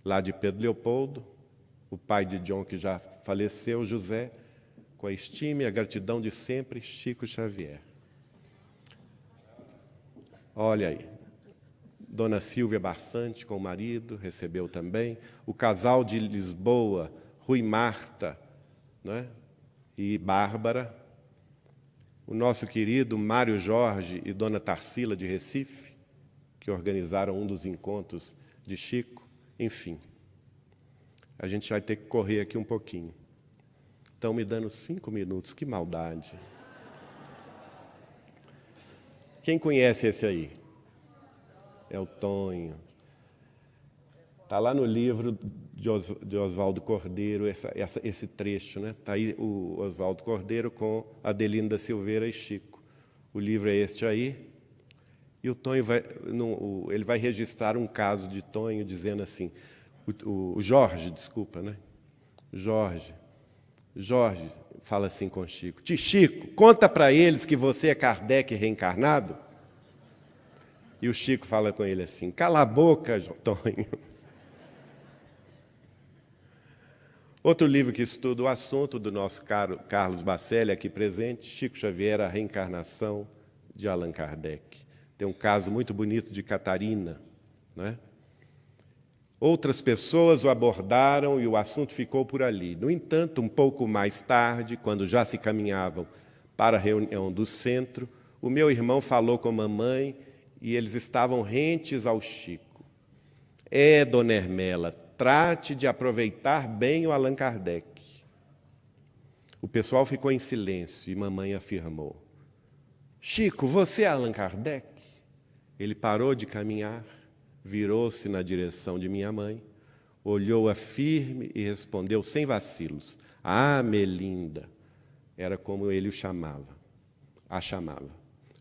lá de Pedro Leopoldo. O pai de John, que já faleceu, José, com a estima e a gratidão de sempre, Chico Xavier. Olha aí. Dona Silvia Barçante, com o marido, recebeu também. O casal de Lisboa, Rui Marta, né, e Bárbara. O nosso querido Mário Jorge e Dona Tarsila, de Recife, que organizaram um dos encontros de Chico. Enfim, a gente vai ter que correr aqui um pouquinho. Estão me dando 5 minutos, que maldade. Quem conhece esse aí? É o Tonho. Está lá no livro de Oswaldo Cordeiro, esse trecho, né? Está aí o Oswaldo Cordeiro com Adelino da Silveira e Chico. O livro é este aí. E o Tonho ele vai registrar um caso de Tonho dizendo assim, o Jorge, desculpa, né? Jorge fala assim com Chico: Chico, conta para eles que você é Kardec reencarnado. E o Chico fala com ele assim: cala a boca, Tonho. Outro livro que estuda o assunto do nosso caro Carlos Bacelli, aqui presente, Chico Xavier, a reencarnação de Allan Kardec. Tem um caso muito bonito de Catarina, né? Outras pessoas o abordaram e o assunto ficou por ali. No entanto, um pouco mais tarde, quando já se caminhavam para a reunião do centro, o meu irmão falou com a mamãe e eles estavam rentes ao Chico. Dona Hermela, trate de aproveitar bem o Allan Kardec. O pessoal ficou em silêncio e mamãe afirmou: Chico, você é Allan Kardec? Ele parou de caminhar, virou-se na direção de minha mãe, olhou-a firme e respondeu sem vacilos: Ah, Melinda. Era como ele a chamava.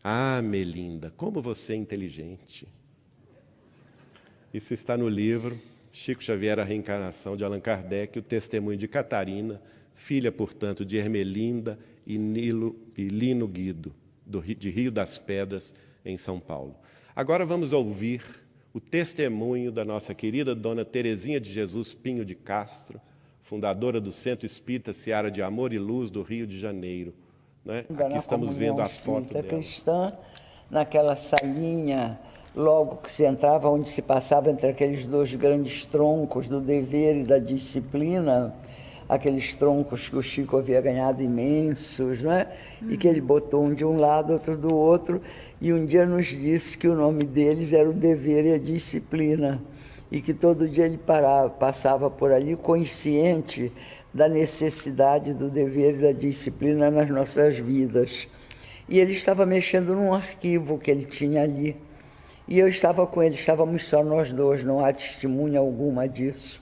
Ah, Melinda, como você é inteligente. Isso está no livro Chico Xavier, a reencarnação de Allan Kardec, o testemunho de Catarina, filha, portanto, de Ermelinda e Lino Guido, de Rio das Pedras, em São Paulo. Agora vamos ouvir o testemunho da nossa querida Dona Terezinha de Jesus Pinho de Castro, fundadora do Centro Espírita Seara de Amor e Luz do Rio de Janeiro. Né? Aqui estamos vendo a foto dela. Cristã, naquela salinha, logo que se entrava, onde se passava entre aqueles dois grandes troncos do dever e da disciplina, aqueles troncos que o Chico havia ganhado imensos, né? E que ele botou um de um lado, outro do outro, e um dia nos disse que o nome deles era o dever e a disciplina, e que todo dia ele passava por ali consciente da necessidade do dever e da disciplina nas nossas vidas. E ele estava mexendo num arquivo que ele tinha ali, e eu estava com ele, estávamos só nós dois, não há testemunha alguma disso.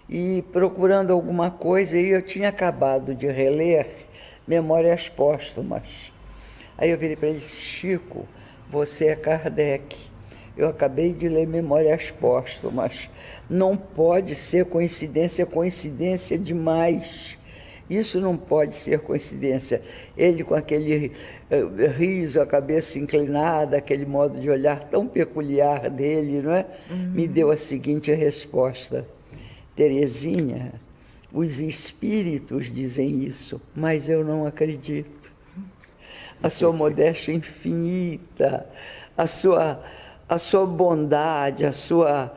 E procurando alguma coisa, e eu tinha acabado de reler Memórias Póstumas. Aí eu virei para ele e disse: Chico, você é Kardec. Eu acabei de ler Memórias Póstumas. Não pode ser coincidência, coincidência demais. Isso não pode ser coincidência. Ele com aquele riso, a cabeça inclinada, aquele modo de olhar tão peculiar dele, não é? Me deu a seguinte resposta: Terezinha, os espíritos dizem isso, mas eu não acredito. A sua modéstia infinita, a sua bondade, a sua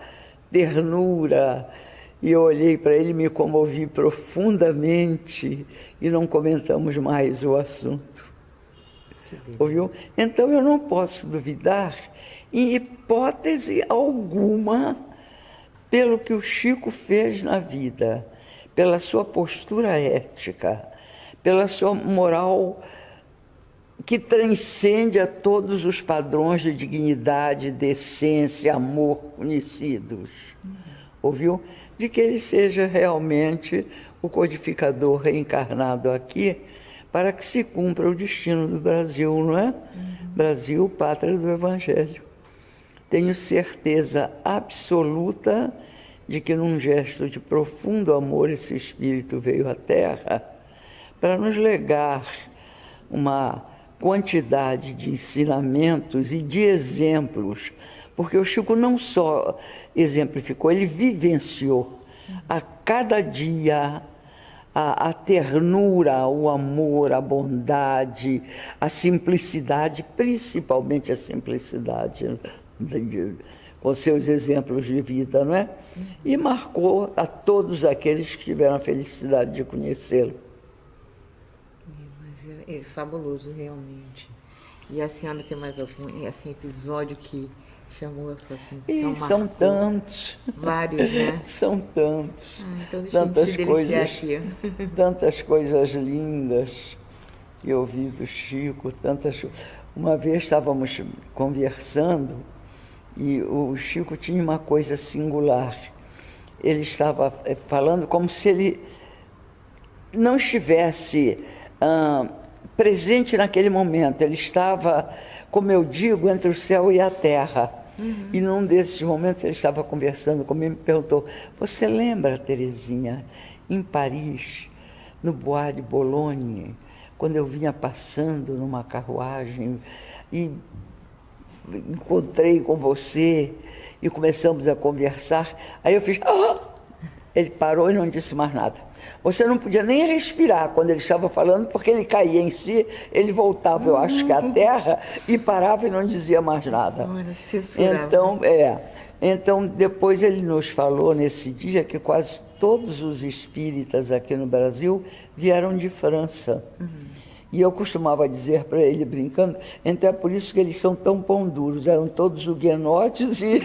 ternura. E eu olhei para ele, me comovi profundamente e não comentamos mais o assunto. Ouviu? Então eu não posso duvidar, em hipótese alguma, pelo que o Chico fez na vida, pela sua postura ética, pela sua moral que transcende a todos os padrões de dignidade, decência, amor conhecidos. Ouviu? De que ele seja realmente o codificador reencarnado aqui para que se cumpra o destino do Brasil, não é? Brasil, pátria do Evangelho. Tenho certeza absoluta de que, num gesto de profundo amor, esse Espírito veio à Terra para nos legar uma quantidade de ensinamentos e de exemplos, porque o Chico não só exemplificou, ele vivenciou a cada dia a ternura, o amor, a bondade, a simplicidade, principalmente a simplicidade, com seus exemplos de vida, não é? E marcou a todos aqueles que tiveram a felicidade de conhecê-lo. É fabuloso, realmente. E a senhora tem mais algum episódio que chamou a sua atenção? E são Marcou? tantos. Vários, né? São tantos. Então deixa eu se deliciar aqui. Tantas coisas lindas que eu ouvi do Chico, tantas. Uma vez estávamos conversando e o Chico tinha uma coisa singular. Ele estava falando como se ele não estivesse presente naquele momento. Ele estava, como eu digo, entre o céu e a terra. E num desses momentos ele estava conversando comigo e me perguntou: você lembra, Terezinha, em Paris, no Bois de Boulogne, quando eu vinha passando numa carruagem e encontrei com você e começamos a conversar? Aí eu fiz... Ele parou e não disse mais nada. Você não podia nem respirar quando ele estava falando, porque ele caía em si, ele voltava, eu acho que à terra, e parava e não dizia mais nada. Então, depois ele nos falou nesse dia que quase todos os espíritas aqui no Brasil vieram de França. E eu costumava dizer para ele, brincando, então é por isso que eles são tão pão duros, eram todos huguenotes e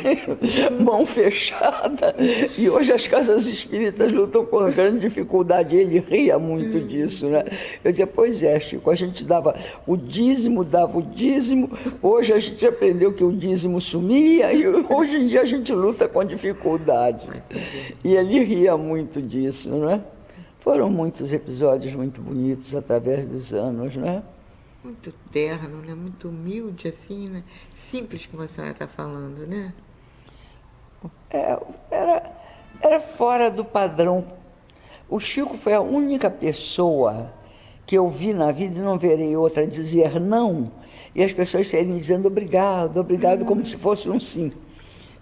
mão fechada. E hoje as casas espíritas lutam com grande dificuldade. Ele ria muito disso, né? Eu dizia, pois é, Chico, a gente dava o dízimo, hoje a gente aprendeu que o dízimo sumia e hoje em dia a gente luta com dificuldade. E ele ria muito disso, não é? Foram muitos episódios muito bonitos através dos anos, né? Muito terno, né? Muito humilde, assim, né? Simples, como a senhora está falando, né? Era fora do padrão. O Chico foi a única pessoa que eu vi na vida, e não verei outra, dizer não, e as pessoas saírem dizendo obrigado, obrigado, como se fosse um sim.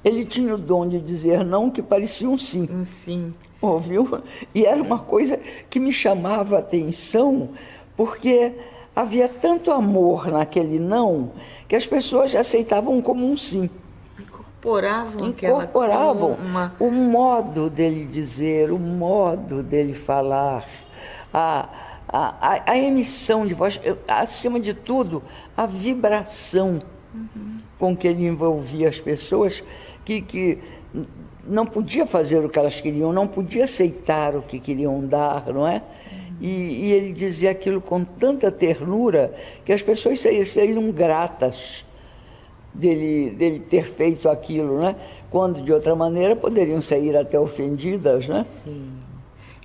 Ele tinha o dom de dizer não que parecia um sim. Um sim. Ouviu? E era uma coisa que me chamava a atenção, porque havia tanto amor naquele não, que as pessoas aceitavam como um sim. Incorporavam o modo dele dizer, o modo dele falar, a emissão de voz, acima de tudo, a vibração com que ele envolvia as pessoas, que não podia fazer o que elas queriam, não podia aceitar o que queriam dar, não é? E ele dizia aquilo com tanta ternura que as pessoas saíram gratas dele ter feito aquilo, né? Quando, de outra maneira, poderiam sair até ofendidas, né? Sim.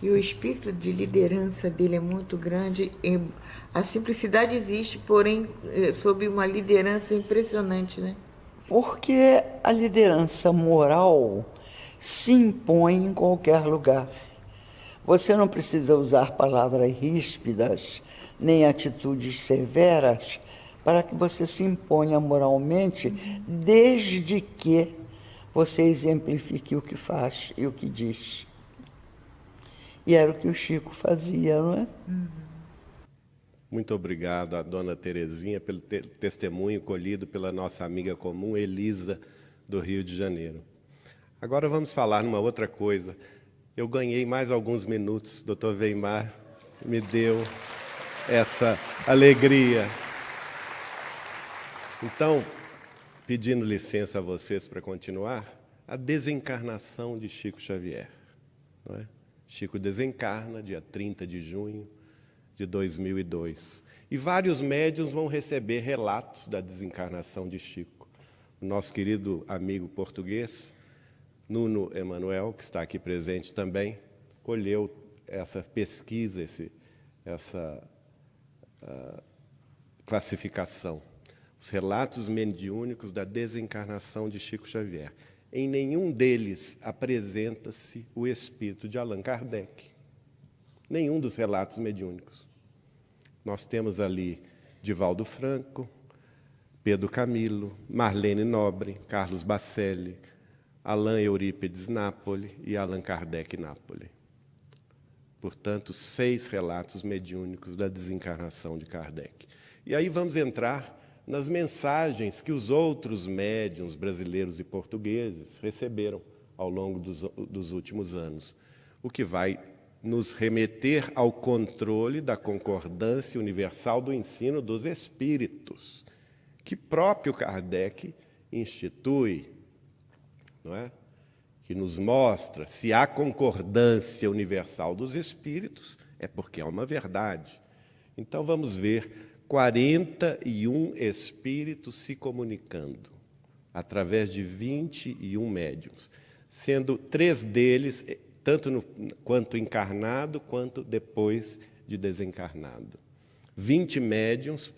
E o espírito de liderança dele é muito grande. A simplicidade existe, porém, sob uma liderança impressionante, né? Porque a liderança moral se impõe em qualquer lugar. Você não precisa usar palavras ríspidas, nem atitudes severas, para que você se imponha moralmente, desde que você exemplifique o que faz e o que diz. E era o que o Chico fazia, não é? Muito obrigado a dona Terezinha pelo testemunho colhido pela nossa amiga comum, Elisa, do Rio de Janeiro. Agora vamos falar numa outra coisa. Eu ganhei mais alguns minutos, doutor Weimar me deu essa alegria. Então, pedindo licença a vocês para continuar, a desencarnação de Chico Xavier. Não é? Chico desencarna, dia 30 de junho de 2002. E vários médiuns vão receber relatos da desencarnação de Chico. O nosso querido amigo português, Nuno Emanuel, que está aqui presente também, colheu essa pesquisa, essa classificação. Os relatos mediúnicos da desencarnação de Chico Xavier. Em nenhum deles apresenta-se o espírito de Allan Kardec. Nenhum dos relatos mediúnicos. Nós temos ali Divaldo Franco, Pedro Camilo, Marlene Nobre, Carlos Bacelli, Alain Eurípides Napoli e Allan Kardec Napoli. Portanto, 6 relatos mediúnicos da desencarnação de Kardec. E aí vamos entrar nas mensagens que os outros médiuns brasileiros e portugueses receberam ao longo dos últimos anos, o que vai nos remeter ao controle da concordância universal do ensino dos espíritos, que próprio Kardec institui, não é? Que nos mostra se há concordância universal dos espíritos, é porque há uma verdade. Então vamos ver 41 espíritos se comunicando através de 21 médiuns, sendo 3 deles, tanto quanto encarnado, quanto depois de desencarnado. 20 médiuns,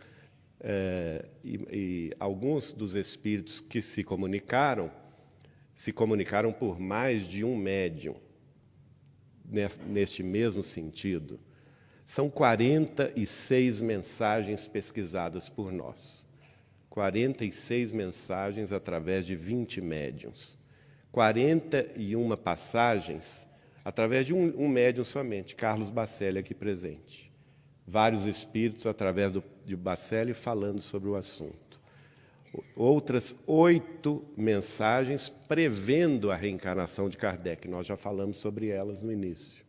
e alguns dos espíritos que se comunicaram por mais de um médium, neste mesmo sentido. São 46 mensagens pesquisadas por nós. 46 mensagens através de 20 médiuns. 41 passagens através de um médium somente, Carlos Bacelli, aqui presente. Vários espíritos através de Bacelli falando sobre o assunto. Outras 8 mensagens prevendo a reencarnação de Kardec. Nós já falamos sobre elas no início.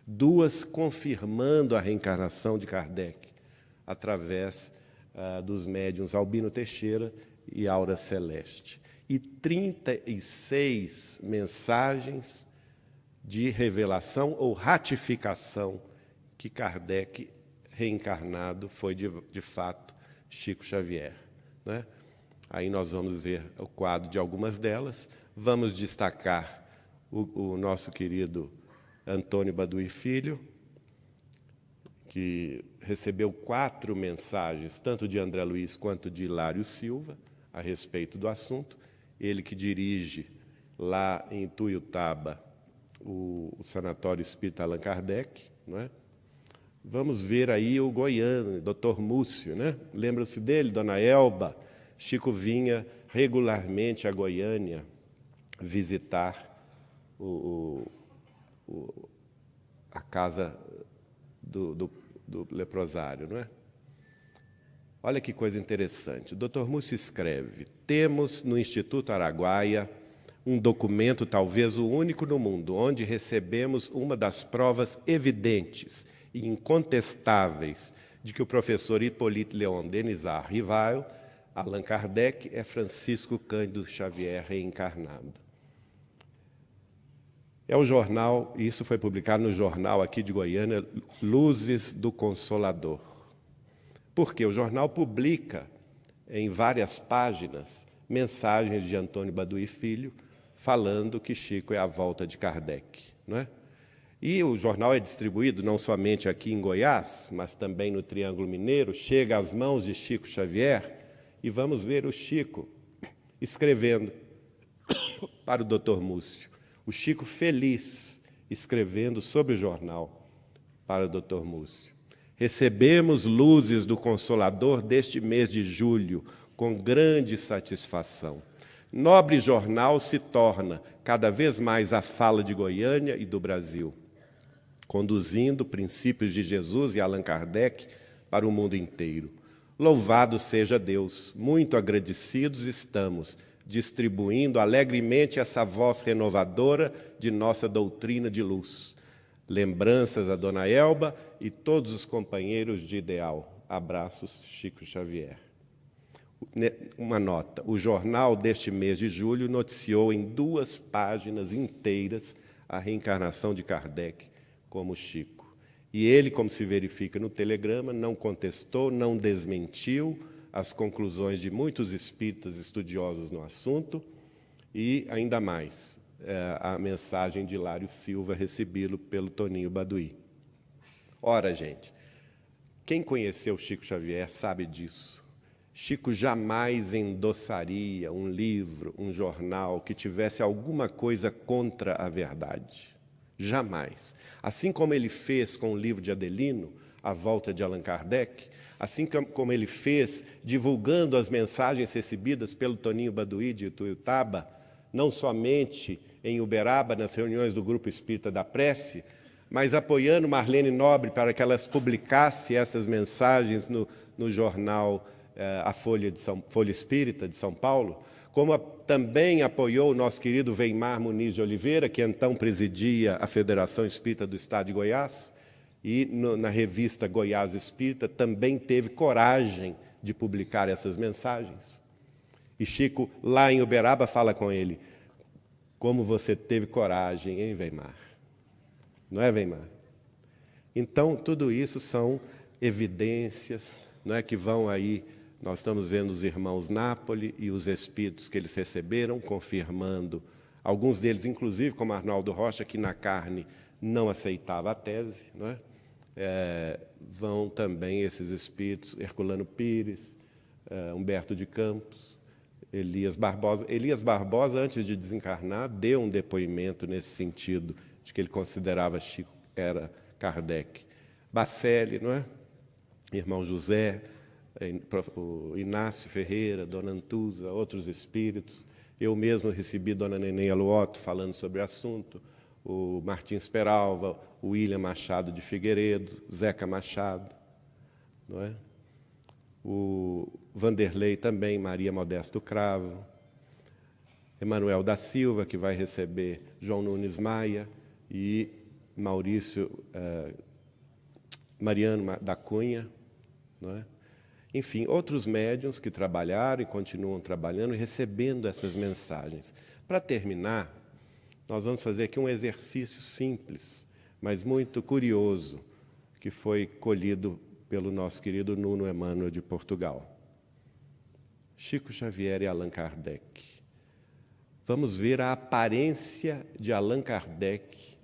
2 confirmando a reencarnação de Kardec, através dos médiuns Albino Teixeira e Aura Celeste. E 36 mensagens de revelação ou ratificação que Kardec, reencarnado, foi de fato Chico Xavier, né? Aí nós vamos ver o quadro de algumas delas. Vamos destacar o nosso querido Antônio Baduy Filho, que recebeu 4 mensagens, tanto de André Luiz quanto de Hilário Silva, a respeito do assunto. Ele que dirige lá em Tuiutaba o Sanatório Espírita Allan Kardec, não é? Vamos ver aí o goiano, Dr. Múcio, né? Lembra-se dele, Dona Elba? Chico vinha regularmente a Goiânia visitar a casa do leprosário, não é? Olha que coisa interessante. O Dr. Múcio escreve: temos no Instituto Araguaia um documento, talvez o único no mundo, onde recebemos uma das provas evidentes e incontestáveis de que o professor Hippolyte Léon Denisard Rivail, Allan Kardec, é Francisco Cândido Xavier reencarnado. É o jornal, isso foi publicado no jornal aqui de Goiânia, Luzes do Consolador. Porque o jornal publica em várias páginas mensagens de Antônio Baduy Filho falando que Chico é a volta de Kardec, não é? E o jornal é distribuído não somente aqui em Goiás, mas também no Triângulo Mineiro, chega às mãos de Chico Xavier, e vamos ver o Chico escrevendo para o Dr. Múcio. O Chico feliz escrevendo sobre o jornal para o Dr. Múcio. Recebemos luzes do Consolador deste mês de julho com grande satisfação. Nobre jornal se torna cada vez mais a fala de Goiânia e do Brasil, conduzindo princípios de Jesus e Allan Kardec para o mundo inteiro. Louvado seja Deus, muito agradecidos estamos, distribuindo alegremente essa voz renovadora de nossa doutrina de luz. Lembranças a Dona Elba e todos os companheiros de ideal. Abraços, Chico Xavier. Uma nota: o jornal deste mês de julho noticiou em 2 páginas inteiras a reencarnação de Kardec como Chico. E ele, como se verifica no telegrama, não contestou, não desmentiu as conclusões de muitos espíritas estudiosos no assunto, e ainda mais a mensagem de Hilário Silva recebida pelo Toninho Baduy. Ora, gente, quem conheceu Chico Xavier sabe disso. Chico jamais endossaria um livro, um jornal que tivesse alguma coisa contra a verdade. Jamais. Assim como ele fez com o livro de Adelino, A Volta de Allan Kardec, assim como ele fez divulgando as mensagens recebidas pelo Toninho Baduy de Ituiutaba, não somente em Uberaba, nas reuniões do Grupo Espírita da Prece, mas apoiando Marlene Nobre para que elas publicassem essas mensagens no jornal A Folha Espírita de São Paulo, como também apoiou o nosso querido Weimar Muniz de Oliveira, que então presidia a Federação Espírita do Estado de Goiás, e na revista Goiás Espírita também teve coragem de publicar essas mensagens. E Chico, lá em Uberaba, fala com ele: como você teve coragem, hein, Weimar? Não é, Weimar? Então, tudo isso são evidências, não é, que vão aí. Nós estamos vendo os irmãos Nápoli e os espíritos que eles receberam, confirmando, alguns deles, inclusive, como Arnaldo Rocha, que na carne não aceitava a tese, não é? Vão também esses espíritos, Herculano Pires, Humberto de Campos, Elias Barbosa. Elias Barbosa, antes de desencarnar, deu um depoimento nesse sentido, de que ele considerava Chico era Kardec. Bacelli, não é? Irmão José, o Inácio Ferreira, Dona Antusa, outros espíritos. Eu mesmo recebi Dona Neném Aluoto falando sobre o assunto, o Martins Peralva, o William Machado de Figueiredo, Zeca Machado, não é? O Vanderlei também, Maria Modesto Cravo, Emanuel da Silva, que vai receber João Nunes Maia, e Mariano da Cunha, não é? Enfim, outros médiuns que trabalharam e continuam trabalhando e recebendo essas mensagens. Para terminar, nós vamos fazer aqui um exercício simples, mas muito curioso, que foi colhido pelo nosso querido Nuno Emmanuel de Portugal. Chico Xavier e Allan Kardec. Vamos ver a aparência de Allan Kardec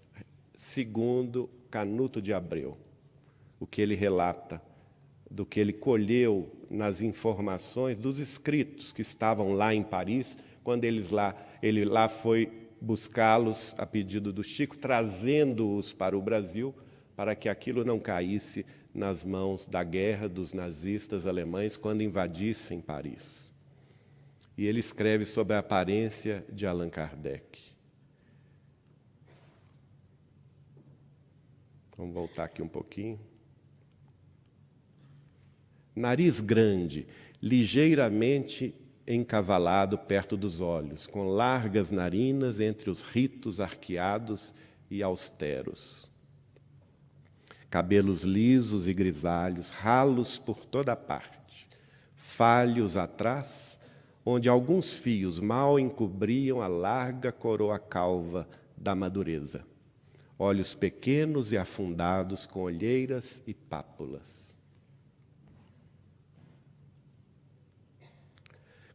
segundo Canuto de Abreu, o que ele relata, do que ele colheu nas informações dos escritos que estavam lá em Paris, quando ele lá foi buscá-los a pedido do Chico, trazendo-os para o Brasil, para que aquilo não caísse nas mãos da guerra dos nazistas alemães quando invadissem Paris. E ele escreve sobre a aparência de Allan Kardec. Vamos voltar aqui um pouquinho. Nariz grande, ligeiramente encavalado perto dos olhos, com largas narinas entre os ritos arqueados e austeros. Cabelos lisos e grisalhos, ralos por toda parte, falhos atrás, onde alguns fios mal encobriam a larga coroa calva da madureza. Olhos pequenos e afundados, com olheiras e pápulas.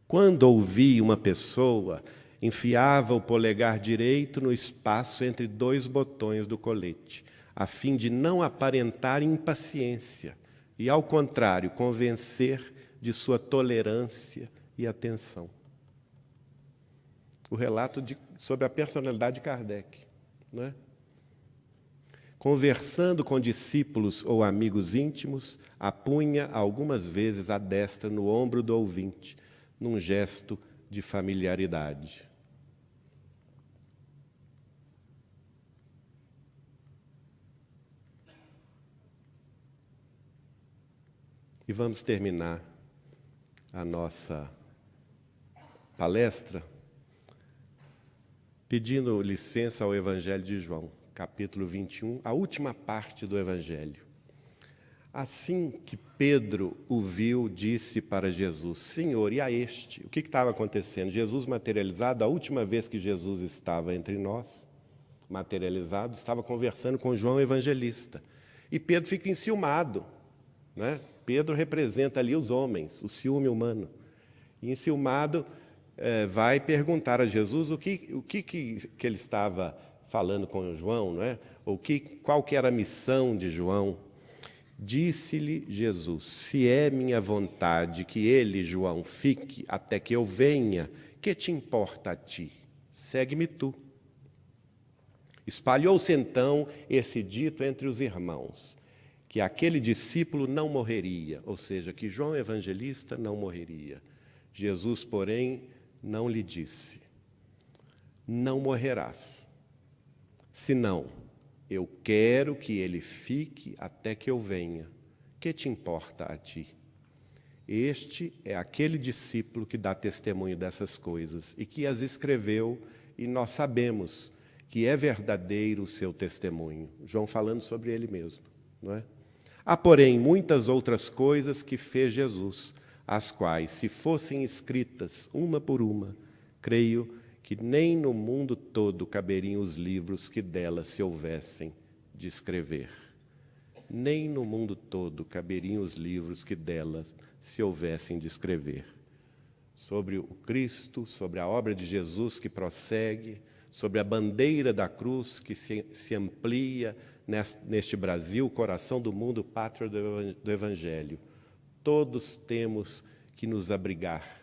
Quando ouvia uma pessoa, enfiava o polegar direito no espaço entre dois botões do colete, a fim de não aparentar impaciência e, ao contrário, convencer de sua tolerância e atenção. O relato sobre a personalidade de Kardec, não é? Conversando com discípulos ou amigos íntimos, apunha algumas vezes a destra no ombro do ouvinte, num gesto de familiaridade. E vamos terminar a nossa palestra pedindo licença ao Evangelho de João, capítulo 21, a última parte do Evangelho. Assim que Pedro o viu, disse para Jesus: Senhor, e a este? O que estava acontecendo? Jesus materializado, a última vez que Jesus estava entre nós, materializado, estava conversando com João Evangelista. E Pedro fica enciumado, né? Pedro representa ali os homens, o ciúme humano. E enciumado, vai perguntar a Jesus o que ele estava falando com João, não é? Qual que era a missão de João. Disse-lhe Jesus: se é minha vontade que ele, João, fique até que eu venha, que te importa a ti? Segue-me tu. Espalhou-se então esse dito entre os irmãos, que aquele discípulo não morreria, ou seja, que João Evangelista não morreria. Jesus, porém, não lhe disse: não morrerás, senão eu quero que ele fique até que eu venha. Que te importa a ti? Este é aquele discípulo que dá testemunho dessas coisas e que as escreveu, e nós sabemos que é verdadeiro o seu testemunho. João falando sobre ele mesmo, não é? Há, porém, muitas outras coisas que fez Jesus, as quais, se fossem escritas uma por uma, creio que nem no mundo todo caberiam os livros que delas se houvessem de escrever. Nem no mundo todo caberiam os livros que delas se houvessem de escrever. Sobre o Cristo, sobre a obra de Jesus que prossegue, sobre a bandeira da cruz que se amplia neste Brasil, coração do mundo, pátria do Evangelho. Todos temos que nos abrigar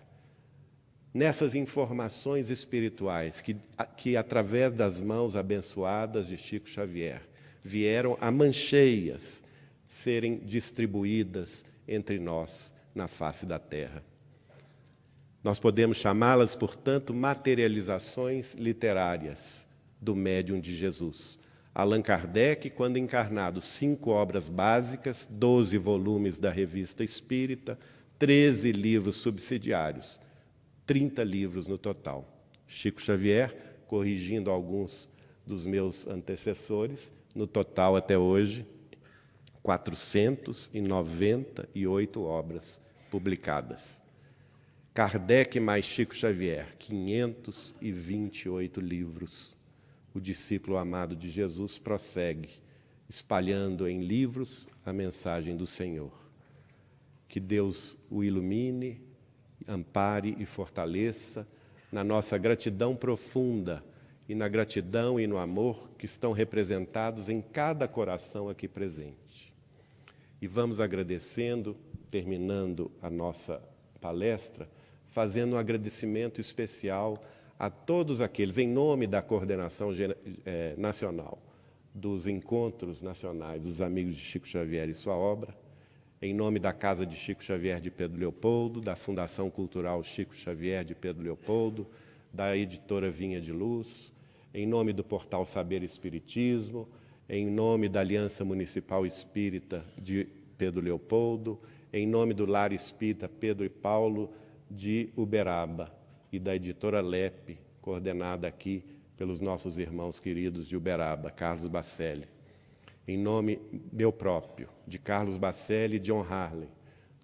nessas informações espirituais que através das mãos abençoadas de Chico Xavier, vieram a mancheias serem distribuídas entre nós na face da terra. Nós podemos chamá-las, portanto, materializações literárias do médium de Jesus. Allan Kardec, quando encarnado, 5 obras básicas, 12 volumes da Revista Espírita, 13 livros subsidiários, 30 livros no total. Chico Xavier, corrigindo alguns dos meus antecessores, no total até hoje, 498 obras publicadas. Kardec mais Chico Xavier, 528 livros. O discípulo amado de Jesus prossegue, espalhando em livros a mensagem do Senhor. Que Deus o ilumine, ampare e fortaleça na nossa gratidão profunda e na gratidão e no amor que estão representados em cada coração aqui presente. E vamos agradecendo, terminando a nossa palestra, fazendo um agradecimento especial a todos aqueles, em nome da coordenação nacional, dos encontros nacionais dos amigos de Chico Xavier e sua obra, em nome da Casa de Chico Xavier de Pedro Leopoldo, da Fundação Cultural Chico Xavier de Pedro Leopoldo, da editora Vinha de Luz, em nome do Portal Saber Espiritismo, em nome da Aliança Municipal Espírita de Pedro Leopoldo, em nome do Lar Espírita Pedro e Paulo de Uberaba e da editora LEP, coordenada aqui pelos nossos irmãos queridos de Uberaba, Carlos Bacelli. Em nome meu próprio, de Carlos Bacelli e John Harley,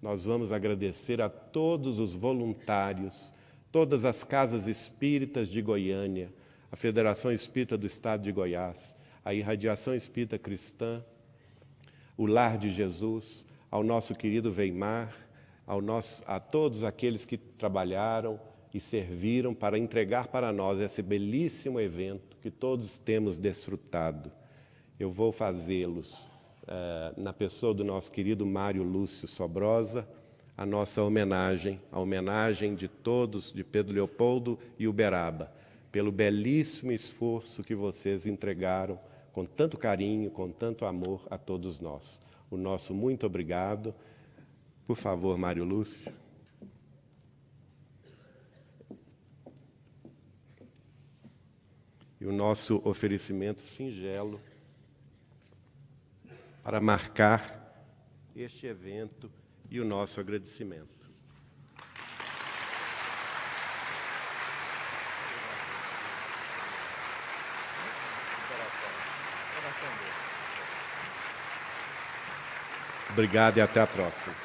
nós vamos agradecer a todos os voluntários, todas as casas espíritas de Goiânia, a Federação Espírita do Estado de Goiás, a Irradiação Espírita Cristã, o Lar de Jesus, ao nosso querido Weimar, a todos aqueles que trabalharam e serviram para entregar para nós esse belíssimo evento que todos temos desfrutado. Eu vou fazê-los, na pessoa do nosso querido Mário Lúcio Sobrosa, a nossa homenagem, a homenagem de todos, de Pedro Leopoldo e Uberaba, pelo belíssimo esforço que vocês entregaram com tanto carinho, com tanto amor a todos nós. O nosso muito obrigado. Por favor, Mário Lúcio. E o nosso oferecimento singelo para marcar este evento e o nosso agradecimento. Obrigado e até a próxima.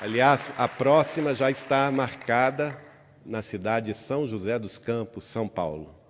Aliás, a próxima já está marcada na cidade de São José dos Campos, São Paulo.